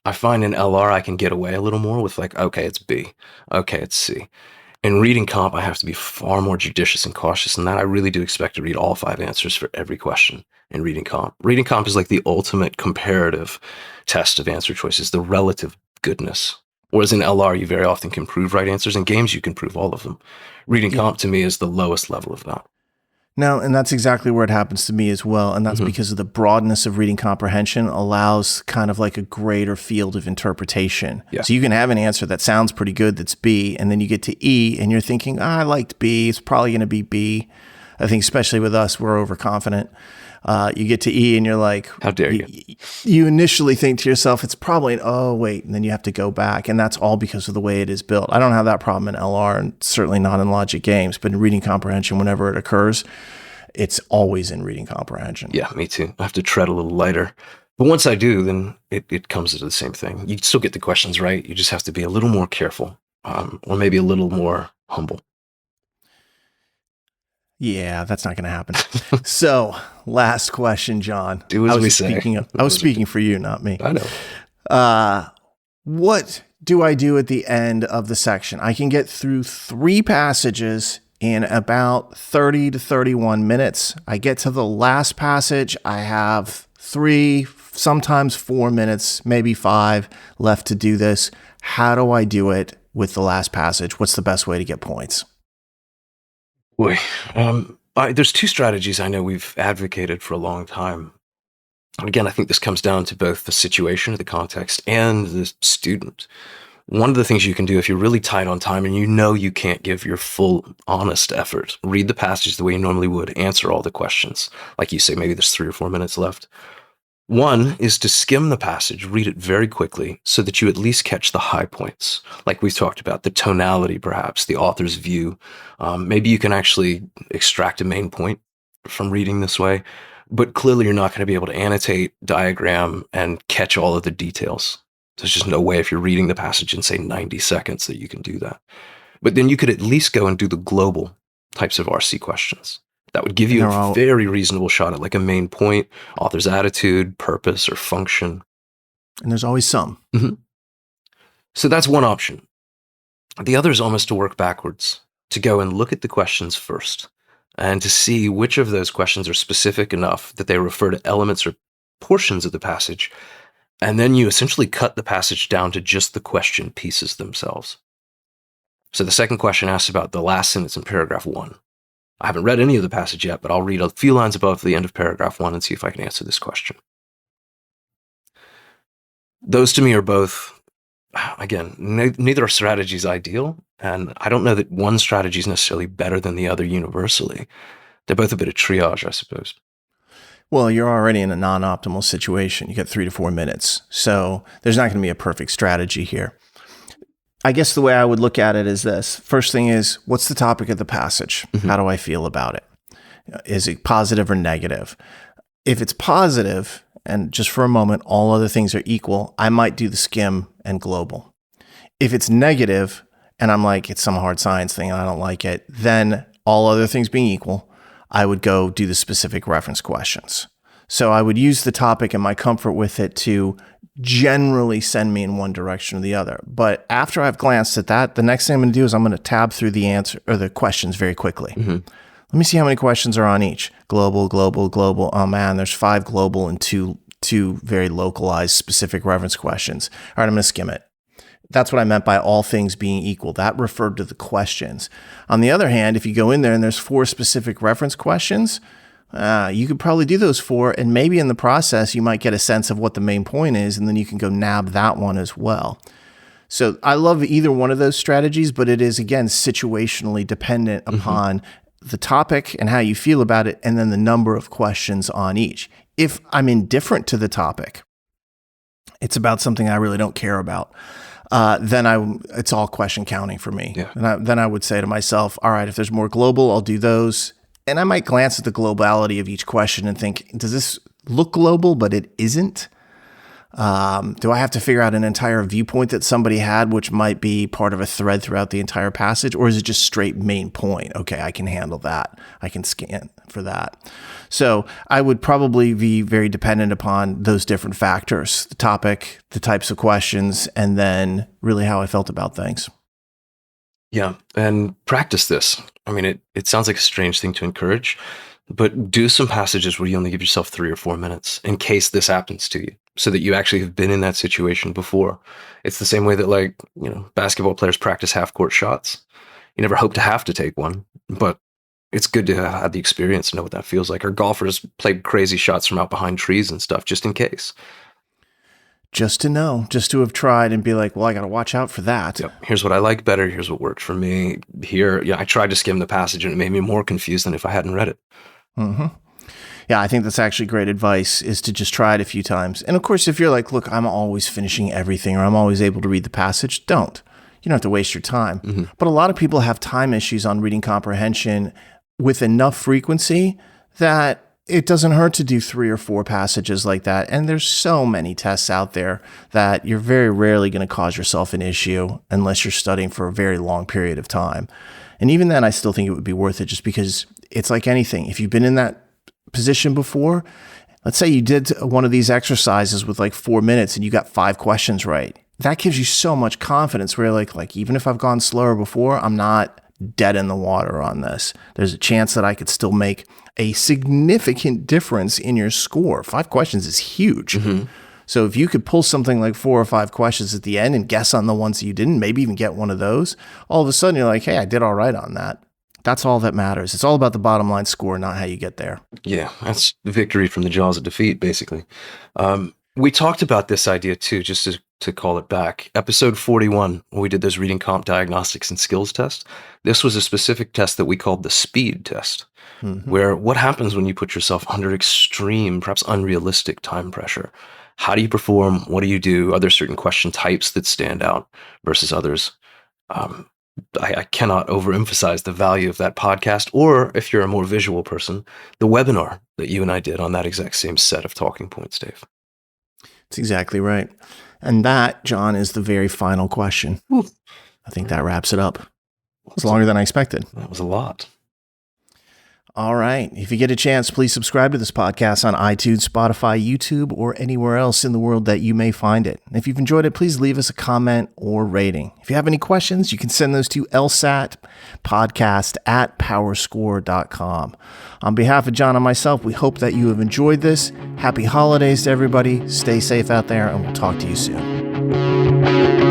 I find in LR I can get away a little more with like, okay, it's B. Okay, it's C. In reading comp, I have to be far more judicious and cautious than that. I really do expect to read all 5 answers for every question in reading comp. Reading comp is like the ultimate comparative test of answer choices, the relative goodness. Whereas in LR, you very often can prove right answers. In games, you can prove all of them. Reading comp to me is the lowest level of that. No, and that's exactly where it happens to me as well. And that's because of the broadness of reading comprehension allows kind of like a greater field of interpretation. Yeah. So you can have an answer that sounds pretty good that's B, and then you get to E and you're thinking, I liked B, it's probably going to be B. I think especially with us, we're overconfident. You get to E and you're like, how dare you? You initially think to yourself, it's probably oh, wait, and then you have to go back. And that's all because of the way it is built. I don't have that problem in LR and certainly not in logic games, but in reading comprehension, whenever it occurs, it's always in reading comprehension. Yeah, me too. I have to tread a little lighter. But once I do, then it comes to the same thing. You still get the questions right. You just have to be a little more careful, or maybe a little more humble. Yeah, that's not going to happen. So, last question, John. Do as we say. I was speaking for you, not me. I know. What do I do at the end of the section? I can get through 3 passages in about 30 to 31 minutes. I get to the last passage. I have 3, sometimes 4 minutes, maybe 5 left to do this. How do I do it with the last passage? What's the best way to get points? Boy, there's 2 strategies I know we've advocated for a long time. And again, I think this comes down to both the situation, the context, and the student. One of the things you can do if you're really tight on time and you know you can't give your full, honest effort, read the passage the way you normally would, answer all the questions. Like you say, maybe there's 3 or 4 minutes left. One is to skim the passage, read it very quickly so that you at least catch the high points. Like we've talked about, the tonality, perhaps, the author's view. Maybe you can actually extract a main point from reading this way, but clearly you're not going to be able to annotate, diagram, and catch all of the details. There's just no way if you're reading the passage in, say, 90 seconds that you can do that. But then you could at least go and do the global types of RC questions. That would give you a very reasonable shot at like a main point, author's attitude, purpose, or function. And there's always some. Mm-hmm. So that's one option. The other is almost to work backwards, to go and look at the questions first and to see which of those questions are specific enough that they refer to elements or portions of the passage. And then you essentially cut the passage down to just the question pieces themselves. So the second question asks about the last sentence in paragraph 1. I haven't read any of the passage yet, but I'll read a few lines above the end of paragraph 1 and see if I can answer this question. Those to me are both, again, neither strategy is ideal, and I don't know that one strategy is necessarily better than the other universally. They're both a bit of triage, I suppose. Well, you're already in a non-optimal situation. You got 3 to 4 minutes, so there's not going to be a perfect strategy here. I guess the way I would look at it is this. First thing is, what's the topic of the passage? Mm-hmm. How do I feel about it? Is it positive or negative? If it's positive, and just for a moment, all other things are equal, I might do the skim and global. If it's negative, and I'm like, it's some hard science thing and I don't like it, then all other things being equal, I would go do the specific reference questions. So I would use the topic and my comfort with it to generally send me in one direction or the other. But after I've glanced at that, the next thing I'm going to do is I'm going to tab through the answer or the questions very quickly. Mm-hmm. Let me see how many questions are on each. Global, global, global. Oh man, there's 5 global and two very localized specific reference questions. All right, I'm going to skim it. That's what I meant by all things being equal. That referred to the questions. On the other hand, if you go in there and there's 4 specific reference questions, you could probably do those 4, and maybe in the process, you might get a sense of what the main point is, and then you can go nab that one as well. So I love either one of those strategies, but it is, again, situationally dependent upon the topic and how you feel about it, and then the number of questions on each. If I'm indifferent to the topic, it's about something I really don't care about, then it's all question counting for me. Yeah. And then I would say to myself, all right, if there's more global, I'll do those. And I might glance at the globality of each question and think, does this look global, but it isn't? Do I have to figure out an entire viewpoint that somebody had, which might be part of a thread throughout the entire passage? Or is it just straight main point? Okay, I can handle that. I can scan for that. So I would probably be very dependent upon those different factors, the topic, the types of questions, and then really how I felt about things. Yeah, and practice this. I mean, it sounds like a strange thing to encourage, but do some passages where you only give yourself 3 or 4 minutes in case this happens to you, so that you actually have been in that situation before. It's the same way that, basketball players practice half-court shots. You never hope to have to take one, but it's good to have the experience and know what that feels like. Or golfers play crazy shots from out behind trees and stuff just in case. just to know, just to have tried and be like, well, I got to watch out for that. Yep. Here's what I like better. Here's what worked for me. Here, I tried to skim the passage and it made me more confused than if I hadn't read it. Mm-hmm. Yeah, I think that's actually great advice, is to just try it a few times. And of course, if you're like, look, I'm always finishing everything, or I'm always able to read the passage, don't. You don't have to waste your time. Mm-hmm. But a lot of people have time issues on reading comprehension with enough frequency that it doesn't hurt to do 3 or 4 passages like that. And there's so many tests out there that you're very rarely going to cause yourself an issue unless you're studying for a very long period of time. And even then, I still think it would be worth it, just because it's like anything. If you've been in that position before, let's say you did one of these exercises with like 4 minutes and you got 5 questions right. That gives you so much confidence where like even if I've gone slower before, I'm not dead in the water on this. There's a chance that I could still make a significant difference in your score. 5 questions is huge. Mm-hmm. So if you could pull something like 4 or 5 questions at the end and guess on the ones that you didn't, maybe even get one of those, all of a sudden you're like, hey, I did all right on that. That's all that matters. It's all about the bottom line score, not how you get there. Yeah, that's victory from the jaws of defeat, basically. We talked about this idea too, just to call it back. Episode 41, when we did those reading comp diagnostics and skills tests, this was a specific test that we called the speed test, where what happens when you put yourself under extreme, perhaps unrealistic time pressure? How do you perform? What do you do? Are there certain question types that stand out versus others? I cannot overemphasize the value of that podcast, or if you're a more visual person, the webinar that you and I did on that exact same set of talking points, Dave. That's exactly right. And that, John, is the very final question. Ooh. I think that wraps it up. It's longer than I expected. That was a lot. All right. If you get a chance, please subscribe to this podcast on iTunes, Spotify, YouTube, or anywhere else in the world that you may find it. If you've enjoyed it, please leave us a comment or rating. If you have any questions, you can send those to lsatpodcast@powerscore.com. On behalf of John and myself, we hope that you have enjoyed this. Happy holidays to everybody. Stay safe out there, and we'll talk to you soon.